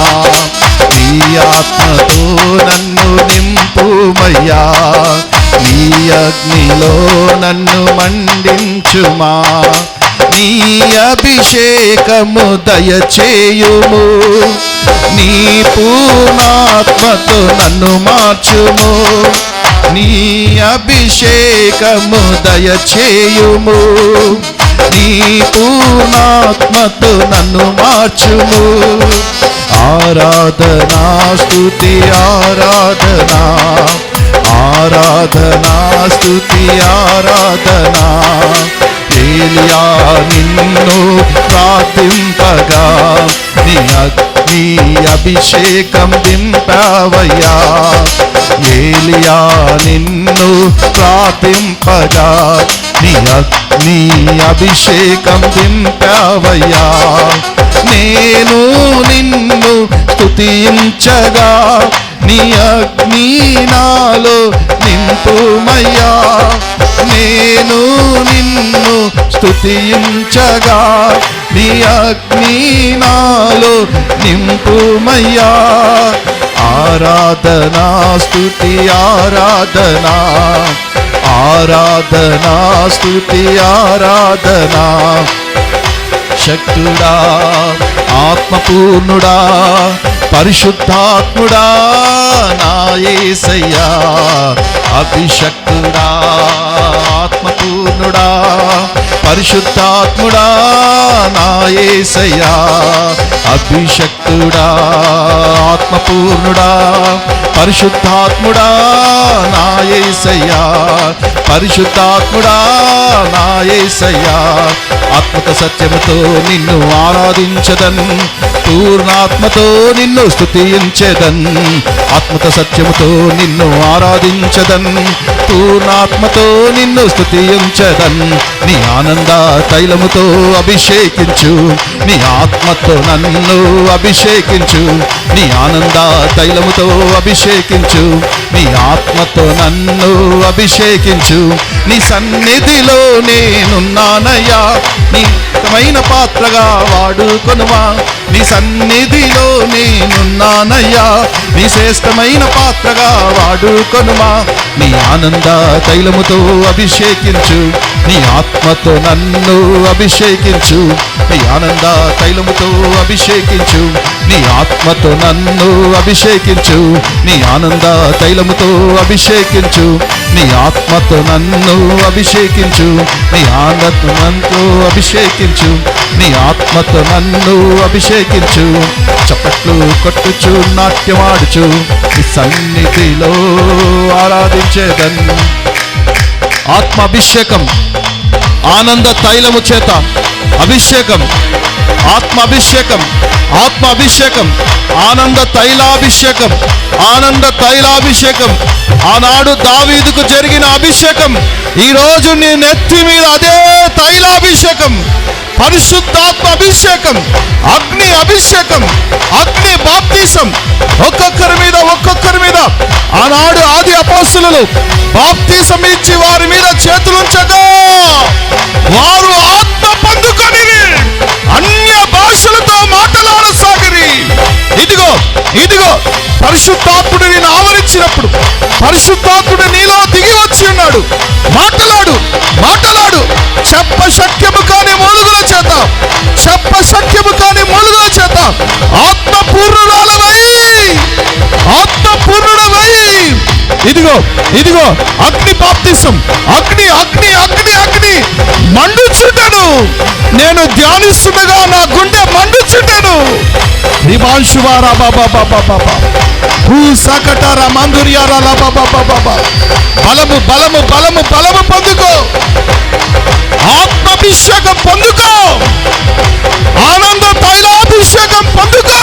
నీ ఆత్మతో నన్ను నింపుమయ్యా, నీ అగ్నిలో నన్ను మండించుమా. నీ అభిషేకము దయచేయుము, నీ పూర్ణాత్మతో నన్ను మార్చుము. నీ అభిషేకము దయచేయుము, నీ పూర్ణాత్మతో నన్ను మార్చుము. ఆరాధనా స్తుతి ఆరాధనా, ఆరాధనా స్తుతి ఆరాధనా. ఏలియా నిన్ను ప్రార్థింపగా నీ అగ్ని అభిషేకం దింపావయ్యా. ఏలియా నిన్ను ప్రార్థింపగా నీ అగ్ని అభిషేకం దింపావయ్యా. నేను నిన్ను స్తుతించగా నీ అగ్ని నాలో నింపుమయ్యా. నేను నిన్ను స్తుతించగా నీ అగ్ని నాలో నింపుమయ్యా. ఆరాధనా స్తుతి ఆరాధనా, ఆరాధనా స్తుతి ఆరాధనా. శక్తుడా ఆత్మపూర్ణుడా పరిశుద్ధాత్ముడా నా యేసయ్యా. అభిషక్తుడా ఆత్మపూర్ణుడా పరిశుద్ధాత్ముడా నా యేసయ్యా. అభిషక్తుడా ఆత్మపూర్ణుడా పరిశుద్ధాత్ముడా నా యేసయ్యా. పరిశుద్ధాత్ముడా నా యేసయ్యా. ఆత్మతో సత్యముతో నిన్ను ఆరాధించదన్, పూర్ణాత్మతో నిన్ను స్తుతించెదన్. ఆత్మతో సత్యముతో నిన్ను ఆరాధించదన్, పూర్ణాత్మతో నిన్ను స్తుతించెదన్. నీ ఆనంద తైలముతో అభిషేకించు, నీ ఆత్మతో నన్ను అభిషేకించు. నీ ఆనంద తైలముతో అభిషేకించు, నీ ఆత్మతో నన్ను అభిషేకించు. నీ సన్నిధిలో నేనున్నానయ్యా, నీ మైన పాత్రగా వాడుకొనుమా. నీ సన్నిధిలో నేనున్నానయ్యా, నీ శ్రేష్టమైన పాత్రగా వాడుకొనుమా. నీ ఆనంద తైలముతో అభిషేకించు, నీ ఆత్మతో నన్ను అభిషేకించు. నీ ఆనంద తైలముతో అభిషేకించు, నీ ఆత్మతో నన్ను అభిషేకించు. నీ ఆనంద తైలముతో అభిషేకించు, నీ ఆత్మతో నన్ను అభిషేకించు. నీ ఆనందతో నన్ను అభిషేకించు, నీ ఆత్మతో నన్ను అభిషేకించు. చప్పట్లు కొట్టుచు నాట్యమాడుచు నీ సన్నిధిలో ఆరాధించేదన్. ఆత్మ అభిషేకం, ఆనంద తైలము చేత అభిషేకం, ఆత్మ అభిషేకం, ఆత్మ అభిషేకం, ఆనంద తైలాభిషేకం, ఆనంద తైలాభిషేకం. ఆనాడు దావీదుకు జరిగిన అభిషేకం ఈరోజు నీ నెత్తి మీద అదే తైలాభిషేకం, పరిశుద్ధాత్మ అభిషేకం, అగ్ని అభిషేకం, అగ్ని బాప్తీసం. ఒక్కొక్కరి మీద ఒక్కొక్కరి మీద ఆనాడు ఆది అపోస్తలులు బాప్తీసం ఇచ్చి వారి మీద చేతులుంచగా వారు ఆత్మ పొందుకొని అన్య భాషలతో మాట్లాడసాగిరి. ఇదిగో ఇదిగో పరిశుద్ధాత్ముడు నేను ఆవరించినప్పుడు పరిశుద్ధాత్ముడు నీలో దిగి వచ్చి ఉన్నాడు. మాట్లాడు మాట్లాడు. చెప్పశక్యము కాని మూలుగుల చేత, చెప్పశక్యము కాని మూలుగుల చేత ఆత్మపూర్ణురాలవై, ఆత్మపూర్ణుడవై. ఇదిగో ఇదిగో అగ్ని బాప్తిసం, అగ్ని అగ్ని అగ్ని అగ్ని మండుచుండెను. నేను ధ్యానిస్తుండగా నా గుండె మండుచుండెను. రిమాంశువారా బాబా బాబా బాబా భూ సకటారా మందుర్యారా బాబా బాబా. బలము బలము బలము బలము పొందుకో, ఆత్మాభిషేకం పొందుకో, ఆనంద తైలాభిషేకం పొందుకో.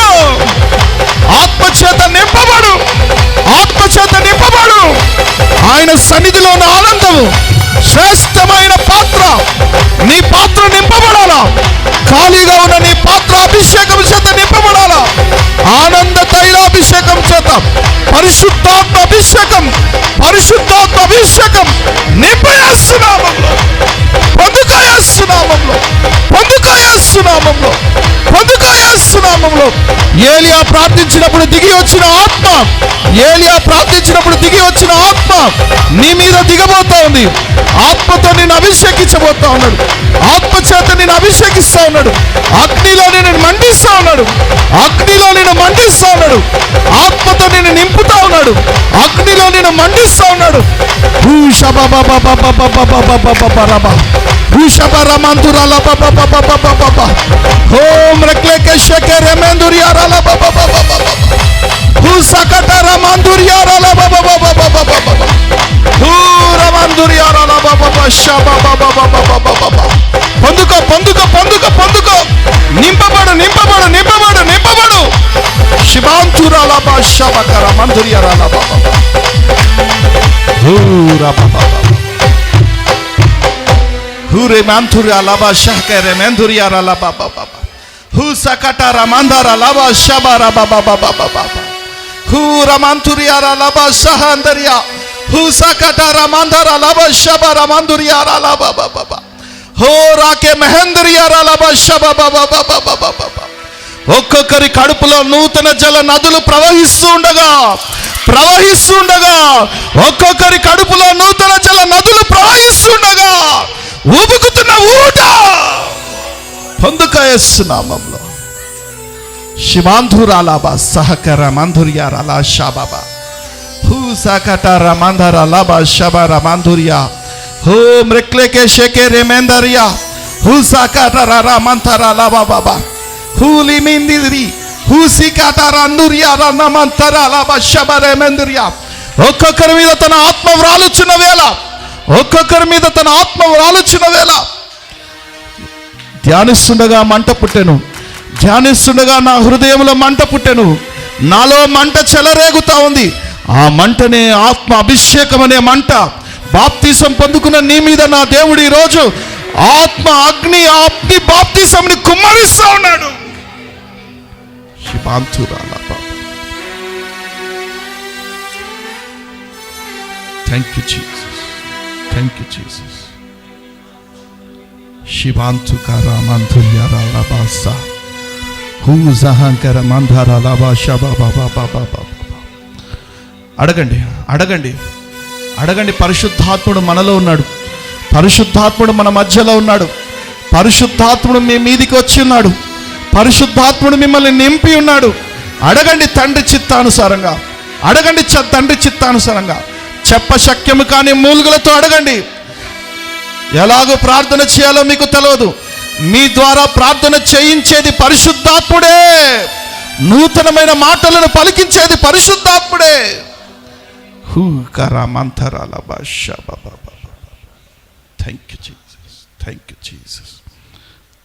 ఆత్మచేత నింపబడు, ఆత్మచేత నింపబడు. ఆయన సన్నిధిలో ఉన్న ఆనందము శ్రేష్టమైన పాత్ర, నీ పాత్ర నింపబడాలా. ఖాళీగా ఉన్న నీ పాత్ర అభిషేకం చేత నింపబడాలా. ఆనంద తైలాభిషేకం చేత పరిశుద్ధాత్మ అభిషేకం, పరిశుద్ధాత్మ అభిషేకం నింపేస్తున్నామంలో, పొందుకోయేస్తున్నామంలో, పొందుకోయేస్తున్నామంలో, పొందుకోయేస్తున్నామంలో. ఏలియా ప్రార్థించినప్పుడు దిగి వచ్చిన ఆత్మ, ఏలియా ప్రార్థించినప్పుడు దిగి వచ్చిన ఆత్మ నీ మీద దిగబోతా ఉంది. ఆత్మతో నేను అభిషేకించబోతా ఉన్నాడు, ఆత్మ చేత నేను అభిషేకిస్తా ఉన్నాడు. అగ్నిలో నేను మండిస్తా ఉన్నాడు, అగ్నిలో నేను మండిస్తా ఉన్నాడు. ఆత్మతో నేను నింపుతా ఉన్నాడు, అగ్నిలో నేను మండిస్తా ఉన్నాడు. ఓం రక్లేకే షకే రెమెందురియారాల బాబా బాబా బాబా భూసకటర మందురియారాల బాబా బాబా బాబా బాబా దూర మందురియారాల బాబా బాబా షబా బాబా బాబా బాబా బాబా. పొందుకో పొందుకో పొందుకో పొందుకో. నింపబడు నింపబడు నింపబడు నింపబడు. శివాంతురాల భాషాబకర మంధుర్యారాల బాబా హూరే మంధుర్యాల భాషాకరే మంధుర్యారాల బాబా బాబా who సకటార మందారాల భాషాబారా Baba Baba Baba హూర మంధుర్యారాల భాషాందర్యా who సకటార మందారాల భాషాబారా మంధుర్యారాల బాబా బాబా హో రాకే మహేంద్రియారాల భాషాబా బాబా బాబా బాబా బాబా. ఒక్కొక్కరి కడుపులో నూతన జల నదులు ప్రవహిస్తూ ఉండగా ఒక్కొక్కరి కడుపులో నూతన జల నదులు ప్రవహిస్తుండగా ఊబుకుతున్న ఊట పొందుక యేసు నామములో. శివాంధురాలాబా సహకర మంధుర్యారాల షాబాబా హూ సకటార మందరాలాబా షబార మంధుర్యా హో మృక్లేకే షేకే రేమేందరియా హూ సకటార మంతరాలాబా బాబా హూలి మిందిరి హూసికాటార అందూర్యారా నమంతరాలాబా షబరేమేందరియా. ఒక్కొక్కరి మీద తన ఆత్మ వ్రాలుచున్న వేళ ధ్యానిస్తుండగా మంట పుట్టెను, ధ్యానిస్తుండగా నా హృదయంలో మంట పుట్టెను, నాలో మంట చెలరేగుతా ఉంది. ఆ మంటనే ఆత్మ అభిషేకం అనే మంట. బాప్తిసం పొందుకున్న నీ మీద నా దేవుడు ఈరోజు ఆత్మ అగ్ని బాప్తిసంని కుమ్మరిస్తా ఉన్నాడు. Thank you Jesus, thank you Jesus. శివాంతుకర మంధుర్యారాలబాస హూ జహంకర మంధరాలబాషబాబాబాబాబాబా. అడగండి అడగండి అడగండి. పరిశుద్ధాత్ముడు మనలో ఉన్నాడు, పరిశుద్ధాత్ముడు మన మధ్యలో ఉన్నాడు, పరిశుద్ధాత్ముడు మీ మీదికి వచ్చి ఉన్నాడు, పరిశుద్ధాత్ముడు మిమ్మల్ని నింపి ఉన్నాడు. అడగండి తండ్రి చిత్తానుసారంగా, అడగండి తండ్రి చిత్తానుసారంగా. చెప్పశక్యము కాని మూలుగులతో అడగండి. ఎలాగో ప్రార్థన చేయాలో మీకు తెలియదు, మీ ద్వారా ప్రార్థన చేయించేది పరిశుద్ధాత్ముడే, నూతనమైన మాటలను పలికించేది పరిశుద్ధాత్ముడే. Thank you Jesus, thank you Jesus,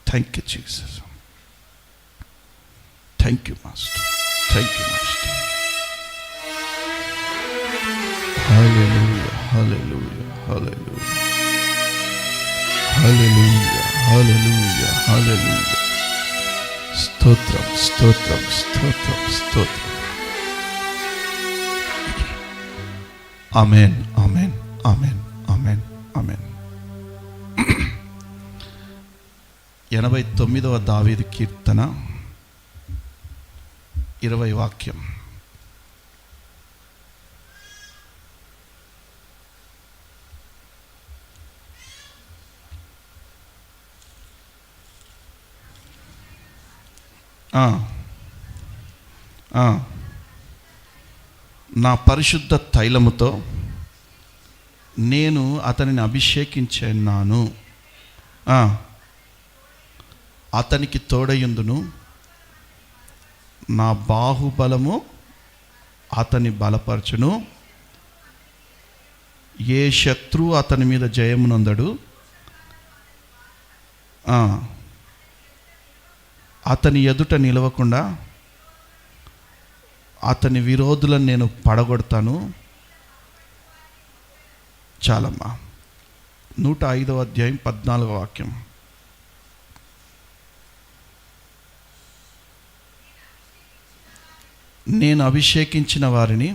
thank you Jesus, thank you master, thank you master. Hallelujah hallelujah hallelujah hallelujah hallelujah hallelujah. స్తోత్రం స్తోత్రం స్తోత్రం స్తోత్రం. ఆమేన్ ఆమేన్ ఆమేన్ ఆమేన్ ఆమేన్. 89వ దావీదు కీర్తన 20 వాక్యం. నా పరిశుద్ధ తైలముతో నేను అతనిని అభిషేకించున్నాను, అతనికి తోడయుందును, నా బాహుబలము అతని బలపరచును, ఏ శత్రువు అతని మీద జయమునందడు, అతని ఎదుట నిలవకుండా అతని విరోధులను నేను పడగొడతాను. చాలమ్మా. 105వ అధ్యాయం 14వ వాక్యం. నేను అభిషేకించిన వారిని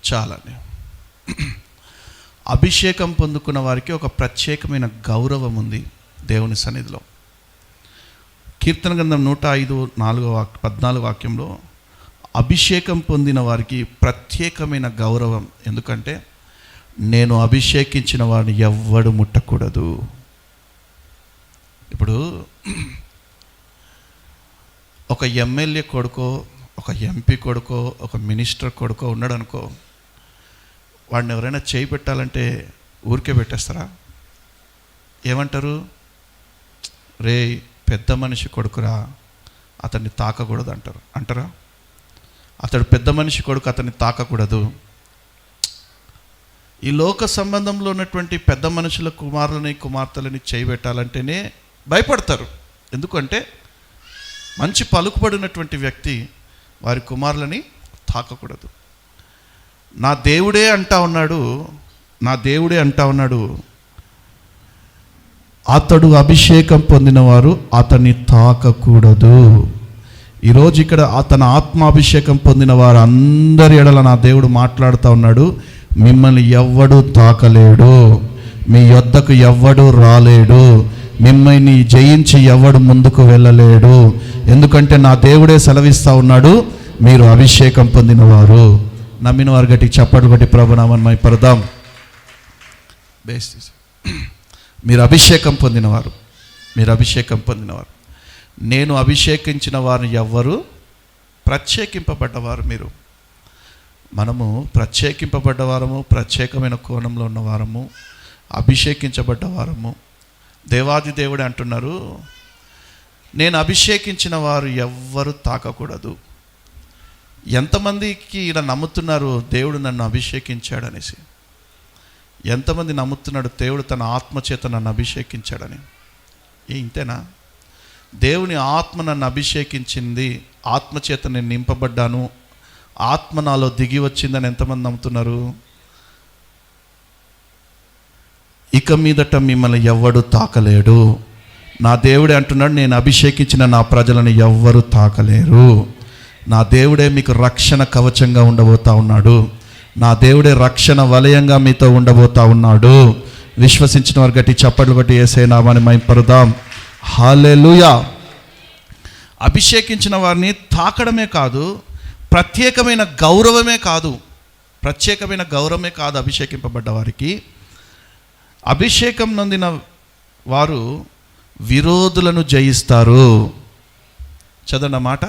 చాలండి. అభిషేకం పొందుకున్న వారికి ఒక ప్రత్యేకమైన గౌరవం ఉంది దేవుని సన్నిధిలో. కీర్తన గ్రంథం 105:14 వాక్యంలో అభిషేకం పొందిన వారికి ప్రత్యేకమైన గౌరవం. ఎందుకంటే నేను అభిషేకించిన వారిని ఎవ్వడు ముట్టకూడదు. ఇప్పుడు ఒక ఎమ్మెల్యే కొడుకో, ఒక ఎంపీ కొడుకో, ఒక మినిస్టర్ కొడుకో ఉన్నాడు అనుకో, వాడిని ఎవరైనా చేయి పెట్టాలంటే ఊరికే పెట్టేస్తారా? ఏమంటారు? రే పెద్ద మనిషి కొడుకురా, అతన్ని తాకకూడదు అంటారా? అతడు పెద్ద మనిషి కొడుకు, అతన్ని తాకకూడదు. ఈ లోక సంబంధంలో ఉన్నటువంటి పెద్ద మనుషుల కుమారులని కుమార్తెలని చేయబెట్టాలంటేనే భయపడతారు. ఎందుకంటే మంచి పలుకుబడినటువంటి వ్యక్తి వారి కుమారులని తాకకూడదు. నా దేవుడే అంటా ఉన్నాడు, అతడు అభిషేకం పొందినవారు అతన్ని తాకకూడదు. ఈరోజు ఇక్కడ అతని ఆత్మాభిషేకం పొందిన వారు అందరి ఎడల నా దేవుడు మాట్లాడుతూ ఉన్నాడు, మిమ్మల్ని ఎవ్వడు తాకలేడు, మీ యొద్దకు ఎవ్వడు రాలేడు, మిమ్మల్ని జయించి ఎవడు ముందుకు వెళ్ళలేడు. ఎందుకంటే నా దేవుడే సెలవిస్తూ ఉన్నాడు, మీరు అభిషేకం పొందినవారు. నమ్మిన వారు గట్టి చప్పట్లు కొట్టి ప్రభునామాన్ని మహిమపరదాం. మీరు అభిషేకం పొందినవారు. నేను అభిషేకించిన వారిని ఎవ్వరు ప్రత్యేకింపబడ్డవారు. మనము ప్రత్యేకింపబడ్డవారము, ప్రత్యేకమైన కోణంలో ఉన్నవారము, అభిషేకించబడ్డవారము. దేవాది దేవుడు అంటున్నారు, నేను అభిషేకించిన వారు ఎవ్వరు తాకకూడదు. ఎంతమందికి ఇలా నమ్ముతున్నారు దేవుడు నన్ను అభిషేకించాడనేసి? ఎంతమంది నమ్ముతున్నాడు దేవుడు తన ఆత్మచేత నన్ను అభిషేకించాడని? ఇంతేనా? దేవుని ఆత్మ నన్ను అభిషేకించింది, ఆత్మచేత నేను నింపబడ్డాను, ఆత్మ నాలో దిగి వచ్చిందని ఎంతమంది నమ్ముతున్నారు? ఇక మీదట మిమ్మల్ని ఎవ్వడు తాకలేడు. నా దేవుడే అంటున్నాడు, నేను అభిషేకించిన నా ప్రజలను ఎవ్వరు తాకలేరు. నా దేవుడే మీకు రక్షణ కవచంగా ఉండబోతా ఉన్నాడు. నా దేవుడే రక్షణ వలయంగా మీతో ఉండబోతా ఉన్నాడు. విశ్వసించిన వారు గట్టి చప్పట్లు కొట్టి యేసయ్య నామాన్ని మహిమపరదాం. హల్లెలూయా. అభిషేకించిన వారిని తాకడమే కాదు, ప్రత్యేకమైన గౌరవమే కాదు అభిషేకింపబడ్డ వారికి. అభిషేకం నొందిన వారు విరోధులను జయిస్తారు. చదవండి మాట,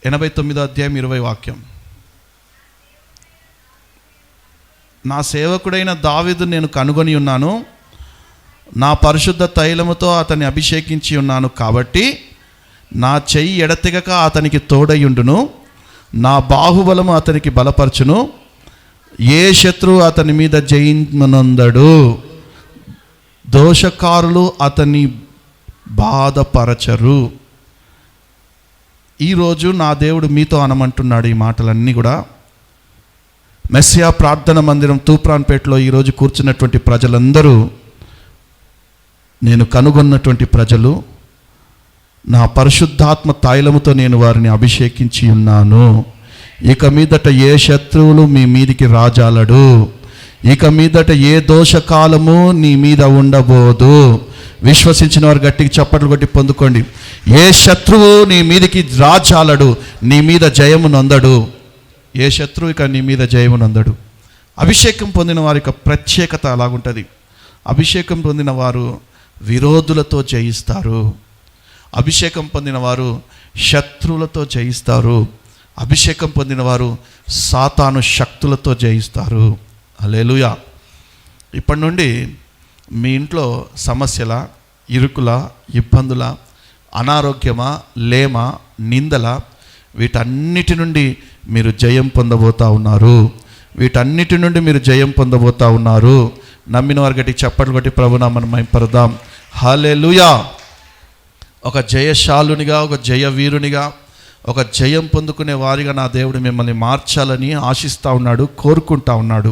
89వ అధ్యాయం 20వ వాక్యం. నా సేవకుడైన దావీదు నేను కనుగొని ఉన్నాను, నా పరిశుద్ధ తైలముతో అతన్ని అభిషేకించి ఉన్నాను, కాబట్టి నా చెయ్యి ఎడతెగక అతనికి తోడయుండును, నా బాహుబలము అతనికి బలపరచును, ఏ శత్రువు అతని మీద జయించనొందడు, దోషకారులు అతన్ని బాధపరచరు. ఈరోజు నా దేవుడు మీతో అనమంటున్నాడు ఈ మాటలన్నీ కూడా. మెస్సియా ప్రార్థన మందిరం తూప్రాన్పేటలో ఈరోజు కూర్చున్నటువంటి ప్రజలందరూ నేను కనుగొన్నటువంటి ప్రజలు. నా పరిశుద్ధాత్మ తైలముతో నేను వారిని అభిషేకించి ఉన్నాను. ఇక మీదట ఏ శత్రువులు మీ మీదికి రాజాలడు, ఇక మీదట ఏ దోషకాలము నీ మీద ఉండబోదు. విశ్వసించిన వారు గట్టికి చప్పట్లు కొట్టి పొందుకోండి. ఏ శత్రువు నీ మీదికి రాజాలడు, నీ మీద జయము నొందడు. ఏ శత్రువు ఇక నీ మీద జయము నొందడు. అభిషేకం పొందిన వారి యొక్క ప్రత్యేకత అలాగుంటుంది. అభిషేకం పొందిన వారు విరోధులతో జయిస్తారు. అభిషేకం పొందిన వారు శత్రువులతో జయిస్తారు. అభిషేకం పొందిన వారు సాతాను శక్తులతో జయిస్తారు. హల్లెలూయా. ఇప్పటి నుండి మీ ఇంట్లో సమస్యల, ఇరుకుల, ఇబ్బందుల, అనారోగ్యమా, లేమ, నిందల, వీటన్నిటి నుండి మీరు జయం పొందబోతా ఉన్నారు. నమ్మిన వారి గట్టి చప్పట్లు కొట్టి ప్రభునామాన్ని మహిమపరదాం. హల్లెలూయా. ఒక జయశాలునిగా, ఒక జయ వీరునిగా, ఒక జయం పొందుకునే వారిగా నా దేవుడు మిమ్మల్ని మార్చాలని ఆశిస్తూ ఉన్నాడు, కోరుకుంటా ఉన్నాడు.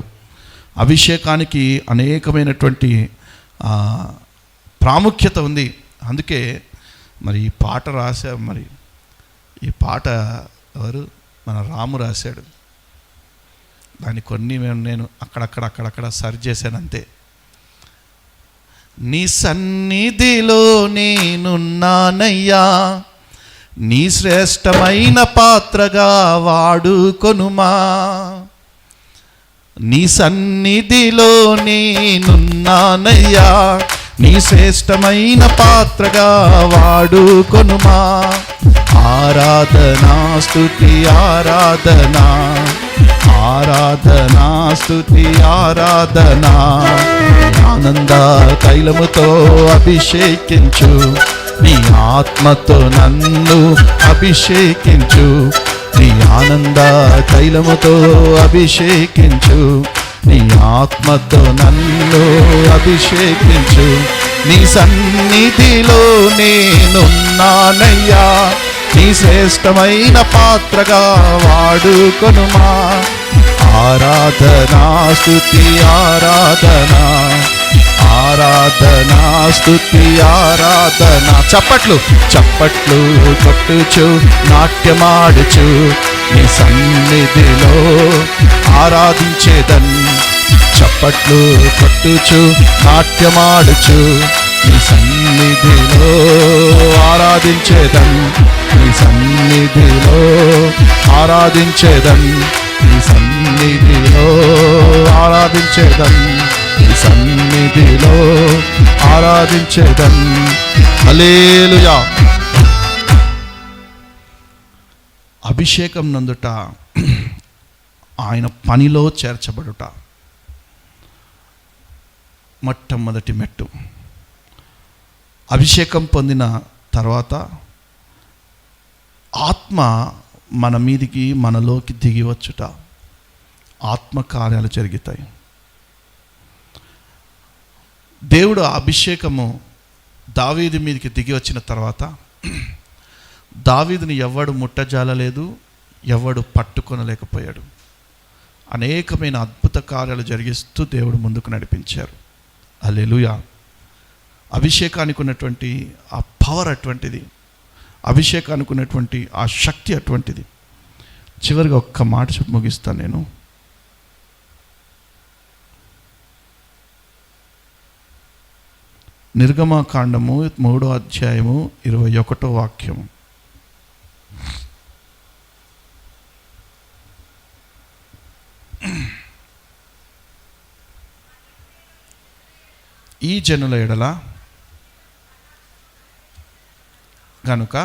అభిషేకానికి అనేకమైనటువంటి ప్రాముఖ్యత ఉంది. అందుకే మరి ఈ పాట ఈ పాట ఎవరు? మన రాము రాశాడు. దాన్ని కొన్ని నేను అక్కడక్కడ సరి చేశాను అంతే. నీ సన్నిధిలో నేనున్నానయ్యా, నీ శ్రేష్టమైన పాత్రగా వాడుకొనుమా. నీ సన్నిధిలో నేనున్నానయ్యా, నీ శ్రేష్టమైన పాత్రగా వాడుకొనుమా. ఆరాధనా స్తుతి ఆరాధనా, ఆరాధనా స్తుతి ఆరాధనా. ఆనంద తైలముతో అభిషేకించు, నీ ఆత్మతో నన్ను అభిషేకించు. నీ ఆనంద తైలముతో అభిషేకించు, నీ ఆత్మతో నన్ను అభిషేకించు. నీ సన్నిధిలో నేనున్నానయ్యా, నీ శ్రేష్టమైన పాత్రగా వాడుకొనుమా. ఆరాధనా స్తుతి ఆరాధనా, ఆరాధనా స్తుతి ఆరాధనా. చప్పట్లు చప్పట్లు కొట్టుచు నాట్యమాడుచు నీ సన్నిధిలో ఆరాధించేదన్. చప్పట్లు కొట్టుచు నాట్యమాడుచు నీ సన్నిధిలో ఆరాధించేదన్. నీ సన్నిధిలో ఆరాధించేదన్. నీ సన్నిధిలో ఆరాధించేదన్. నీ సన్నిధిలో ఆరాధించేదన్. హల్లెలూయా. అభిషేకం నందుట ఆయన పనిలో చేర్చబడుట మొట్టమొదటి మెట్టు. అభిషేకం పొందిన తర్వాత ఆత్మ మన మీదికి మనలోకి దిగి వచ్చుట, ఆత్మ కార్యాలు జరుగుతాయి. దేవుడు అభిషేకము దావీదు మీదకి దిగి వచ్చిన తర్వాత దావీదుని ఎవడు ముట్టజాలలేదు, ఎవడు పట్టుకొనలేకపోయాడు. అనేకమైన అద్భుత కార్యాలు జరిగిస్తూ దేవుడు ముందుకు నడిపించారు. హల్లెలూయా. అభిషేకానికి ఉన్నటువంటి ఆ పవర్ అటువంటిది, అభిషేకానికి ఉన్నటువంటి ఆ శక్తి అటువంటిది. చివరిగా ఒక్క మాట చెప్పి ముగిస్తాను నేను. నిర్గమకాండము 3వ అధ్యాయము 21వ వాక్యము. ఈ జనుల ఎడల గనుక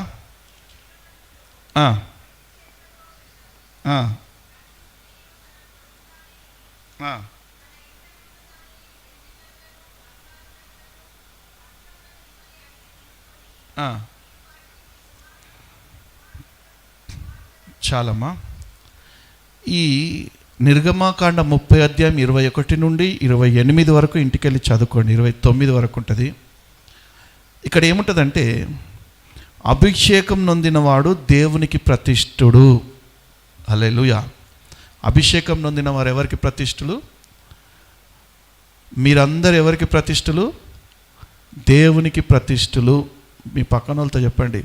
చాలమ్మా. ఈ నిర్గమకాండ 30 అధ్యాయం 21 నుండి 28 వరకు ఇంటికెళ్ళి చదువుకోండి. 29 వరకు ఉంటుంది. ఇక్కడ ఏముంటుందంటే, అభిషేకం నొందినవాడు దేవునికి ప్రతిష్ఠుడు. హల్లెలూయా. అభిషేకం నొందిన వారు ఎవరికి ప్రతిష్ఠులు? మీరందరు ఎవరికి ప్రతిష్ఠులు? దేవునికి ప్రతిష్ఠులు. మీ పక్కన వాళ్ళతో చెప్పండి,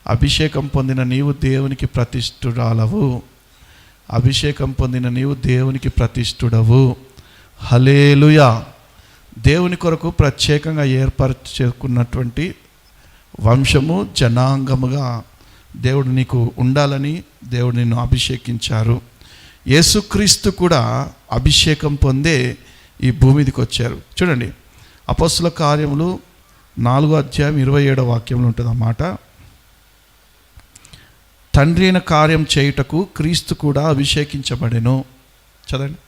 అభిషేకం పొందిన నీవు దేవునికి ప్రతిష్ఠురాలవు. అభిషేకం పొందిన నీవు దేవునికి ప్రతిష్ఠుడవు. హల్లెలూయా. దేవుని కొరకు ప్రత్యేకంగా ఏర్పరచుకున్నటువంటి వంశము, జనాంగముగా దేవుడు నీకు ఉండాలని దేవుడు నిన్ను అభిషేకించారు. యేసుక్రీస్తు కూడా అభిషేకం పొందే ఈ భూమి మీదకి వచ్చారు. చూడండి, అపొస్తలుల కార్యములు 4వ అధ్యాయం 27వ వాక్యంలో ఉంటుంది అన్నమాట. తండ్రి అయిన కార్యం చేయుటకు క్రీస్తు కూడా అభిషేకించబడెను. చదండి.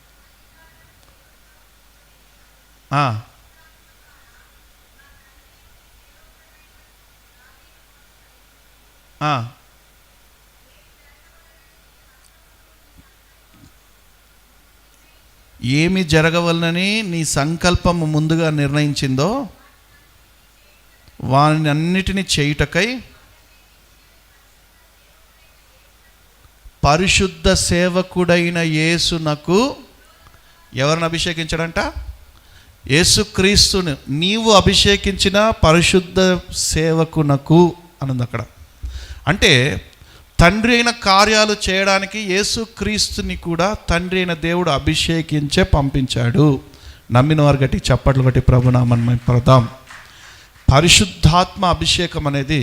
ఏమి జరగవలనని నీ సంకల్పము ముందుగా నిర్ణయించిందో వాని అన్నిటినీ చేయుటకై పరిశుద్ధ సేవకుడైన యేసునకు ఎవరిని అభిషేకించాడంట? యేసుక్రీస్తుని నీవు అభిషేకించిన పరిశుద్ధ సేవకునకు అనుంది అక్కడ. అంటే తండ్రి అయిన కార్యాలు చేయడానికి యేసుక్రీస్తుని కూడా తండ్రి అయిన దేవుడు అభిషేకించే పంపించాడు. నమ్మిన వారు గట్టి చప్పట్లు బట్టి ప్రభునామని ప్రదాం. పరిశుద్ధాత్మ అభిషేకం అనేది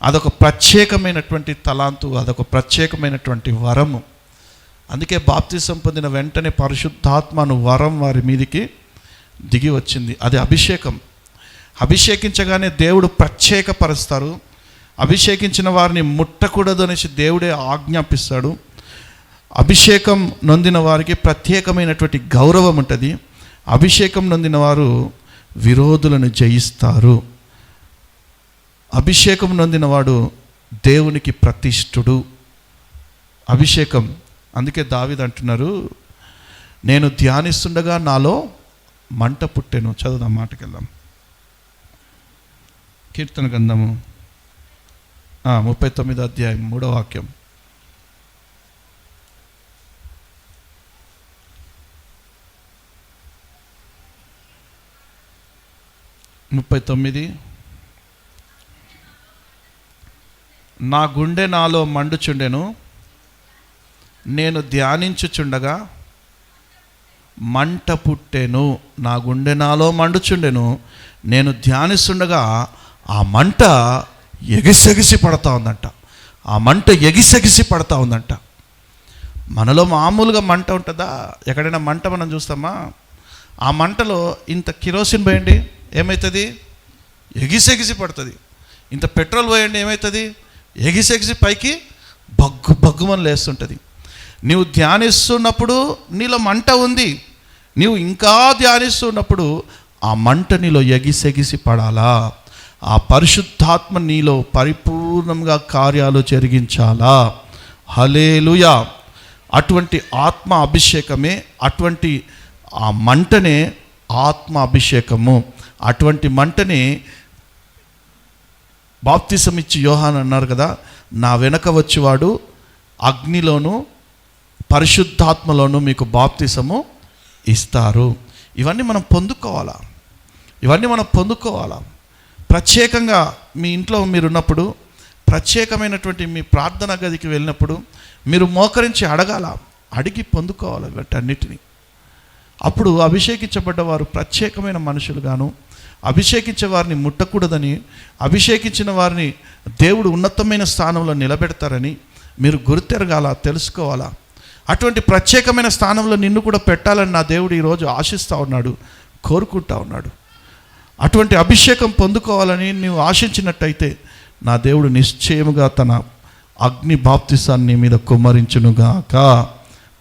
అదొక ప్రత్యేకమైనటువంటి తలాంతు, అదొక ప్రత్యేకమైనటువంటి వరము. అందుకే బాప్తిసం పొందిన వెంటనే పరిశుద్ధాత్మను వరం వారి మీదికి దిగి వచ్చింది. అది అభిషేకం. అభిషేకించగానే దేవుడు ప్రత్యేకపరుస్తారు. అభిషేకించిన వారిని ముట్టకూడదు అనేసి దేవుడే ఆజ్ఞాపిస్తాడు. అభిషేకం నొందిన వారికి ప్రత్యేకమైనటువంటి గౌరవం ఉంటుంది. అభిషేకం నొందిన వారు విరోధులను జయిస్తారు. అభిషేకం నొందినవాడు దేవునికి ప్రతిష్ఠుడు. అభిషేకం. అందుకే దావీదు అంటున్నారు, నేను ధ్యానిస్తుండగా నాలో మంట పుట్టెను. చదువుదాం, మాటకి వెళ్దాం. కీర్తన గ్రంథము 39వ అధ్యాయం 3వ వాక్యం. నా గుండె నాలో మండుచుండెను, నేను ధ్యానించుచుండగా మంట పుట్టెను. నా గుండె నాలో మండుచుండెను, నేను ధ్యానిస్తుండగా ఆ మంట ఎగిసెగిసి పడతా ఉందంట. ఆ మంట ఎగిసెగిసి పడతా ఉందంట. మనలో మామూలుగా మంట ఉంటుందా? ఎక్కడైనా మంట మనం చూస్తామా? ఆ మంటలో ఇంత కిరోసిన్ పోయండి, ఏమవుతుంది? ఎగిసెగిసి పడుతుంది. ఇంత పెట్రోల్ పోయండి, ఏమవుతుంది? ఎగిసెగిసి పైకి బగ్గుమని లేస్తుంటుంది. నీవు ధ్యానిస్తున్నప్పుడు నీలో మంట ఉంది, నీవు ఇంకా ధ్యానిస్తున్నప్పుడు ఆ మంట నీలో ఎగిసెగిసి పడాలా? ఆ పరిశుద్ధాత్మ నీలో పరిపూర్ణంగా కార్యాలు జరిగించాలా? హల్లెలూయా. అటువంటి ఆత్మ అభిషేకమే, అటువంటి ఆ మంటనే ఆత్మ అభిషేకము. అటువంటి మంటనే బాప్తిసం ఇచ్చి యోహాను అన్నారు కదా, నా వెనక వచ్చేవాడు అగ్నిలోను పరిశుద్ధాత్మలోను మీకు బాప్తిసము ఇస్తారు. ఇవన్నీ మనం పొందుకోవాలా. ప్రత్యేకంగా మీ ఇంట్లో మీరున్నప్పుడు, ప్రత్యేకమైనటువంటి మీ ప్రార్థనా గదికి వెళ్ళినప్పుడు మీరు మోకరించి అడిగి పొందుకోవాలి వీటన్నిటిని. అప్పుడు అభిషేకించబడ్డ వారు ప్రత్యేకమైన మనుషులుగాను, అభిషేకించే వారిని ముట్టకూడదని, అభిషేకించిన వారిని దేవుడు ఉన్నతమైన స్థానంలో నిలబెడతారని మీరు గుర్తెరగాల, తెలుసుకోవాలా. అటువంటి ప్రత్యేకమైన స్థానంలో నిన్ను కూడా పెట్టాలని నా దేవుడు ఈరోజు ఆశిస్తూ ఉన్నాడు, కోరుకుంటా ఉన్నాడు. అటువంటి అభిషేకం పొందుకోవాలని నీవు ఆశించినట్టయితే నా దేవుడు నిశ్చయముగా తన అగ్ని బాప్తిసాన్ని మీద కుమ్మరించునుగాక.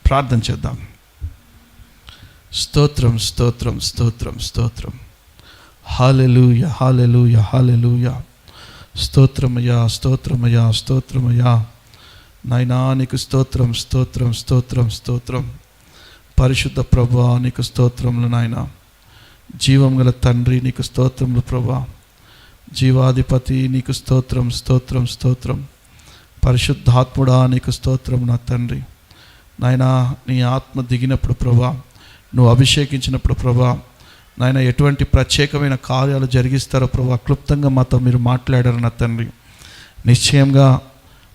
ప్రార్థన చేద్దాం. స్తోత్రం, స్తోత్రం, స్తోత్రం, స్తోత్రం. హల్లెలూయా, హల్లెలూయా, హల్లెలూయా. స్తోత్రమయ్యా, స్తోత్రమయ్యా, స్తోత్రమయ్యా. నాయనా నీకు స్తోత్రం, స్తోత్రం, స్తోత్రం, స్తోత్రం. పరిశుద్ధ ప్రభువా నీకు స్తోత్రములు నాయనా. జీవం గల తండ్రి నీకు స్తోత్రములు ప్రభువా. జీవాధిపతి నీకు స్తోత్రం, స్తోత్రం, స్తోత్రం. పరిశుద్ధాత్ముడా నీకు స్తోత్రం నా తండ్రి. నాయనా నీ ఆత్మ దిగినప్పుడు ప్రభువా, నువ్వు అభిషేకించినప్పుడు ప్రభువా, నాయన ఎటువంటి ప్రత్యేకమైన కార్యాలు జరిగిస్తారో ప్రభువా, క్లుప్తంగా మాతో మీరు మాట్లాడారు నా తండ్రి. నిశ్చయంగా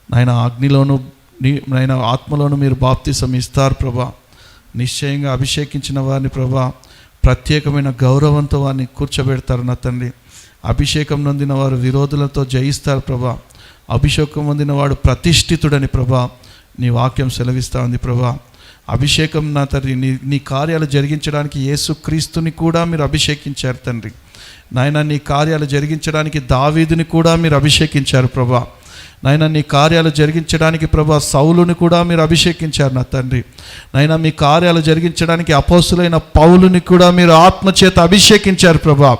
నాయన అగ్నిలోను నాయన ఆత్మలోను మీరు బాప్తిసం ఇస్తారు ప్రభా. నిశ్చయంగా అభిషేకించిన వారిని ప్రభా ప్రత్యేకమైన గౌరవంతో వారిని కూర్చోబెడతారు నా తండ్రి. అభిషేకం నొందిన వారు విరోధులతో జయిస్తారు ప్రభా. అభిషేకం పొందిన వాడు ప్రతిష్ఠితుడని ప్రభా నీ వాక్యం సెలవిస్తూ ఉంది ప్రభా. అభిషేకం నా తండ్రి నీ కార్యాలు జరిగించడానికి యేసుక్రీస్తుని కూడా మీరు అభిషేకించారు తండ్రి. నాయన నీ కార్యాలు జరిగించడానికి దావీదుని కూడా మీరు అభిషేకించారు ప్రభా. నాయన నీ కార్యాలు జరిగించడానికి ప్రభా సౌలుని కూడా మీరు అభిషేకించారు నా తండ్రి. నాయన మీ కార్యాలు జరిగించడానికి అపోస్తులైన పౌలుని కూడా మీరు ఆత్మచేత అభిషేకించారు ప్రభా.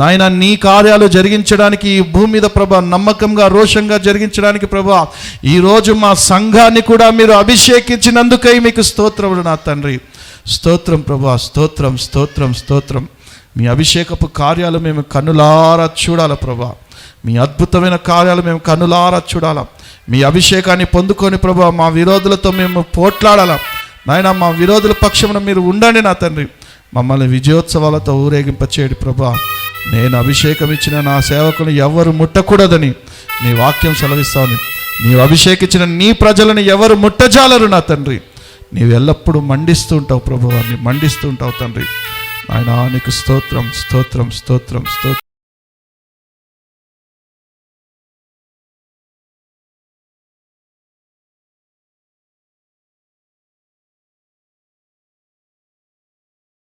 నాయన నీ కార్యాలు జరిగించడానికి ఈ భూమి మీద ప్రభా నమ్మకంగా రోషంగా జరిగించడానికి ప్రభా ఈరోజు మా సంఘాన్ని కూడా మీరు అభిషేకించినందుకై మీకు స్తోత్రములు నా తండ్రి. స్తోత్రం ప్రభా, స్తోత్రం, స్తోత్రం, స్తోత్రం. మీ అభిషేకపు కార్యాలు మేము కన్నులారా చూడాలి ప్రభా. మీ అద్భుతమైన కార్యాలు మేము కన్నులారా చూడాలా. మీ అభిషేకాన్ని పొందుకొని ప్రభా మా విరోధులతో మేము పోట్లాడాలా. నాయన మా విరోధుల పక్షమున మీరు ఉండండి నా తండ్రి. మమ్మల్ని విజయోత్సవాలతో ఊరేగింపచేయడు ప్రభా. నేను అభిషేకం ఇచ్చిన నా సేవకుని ఎవరు ముట్టకూడదని నీ వాక్యం సెలవిస్తాను. నీవు అభిషేకించిన నీ ప్రజలను ఎవరు ముట్టజాలరు నా తండ్రి. నీవు ఎల్లప్పుడూ మండిస్తూ ఉంటావు ప్రభు, వారిని మండిస్తూ ఉంటావు తండ్రి. నాయనా నీకు స్తోత్రం, స్తోత్రం, స్తోత్రం, స్తోత్రం.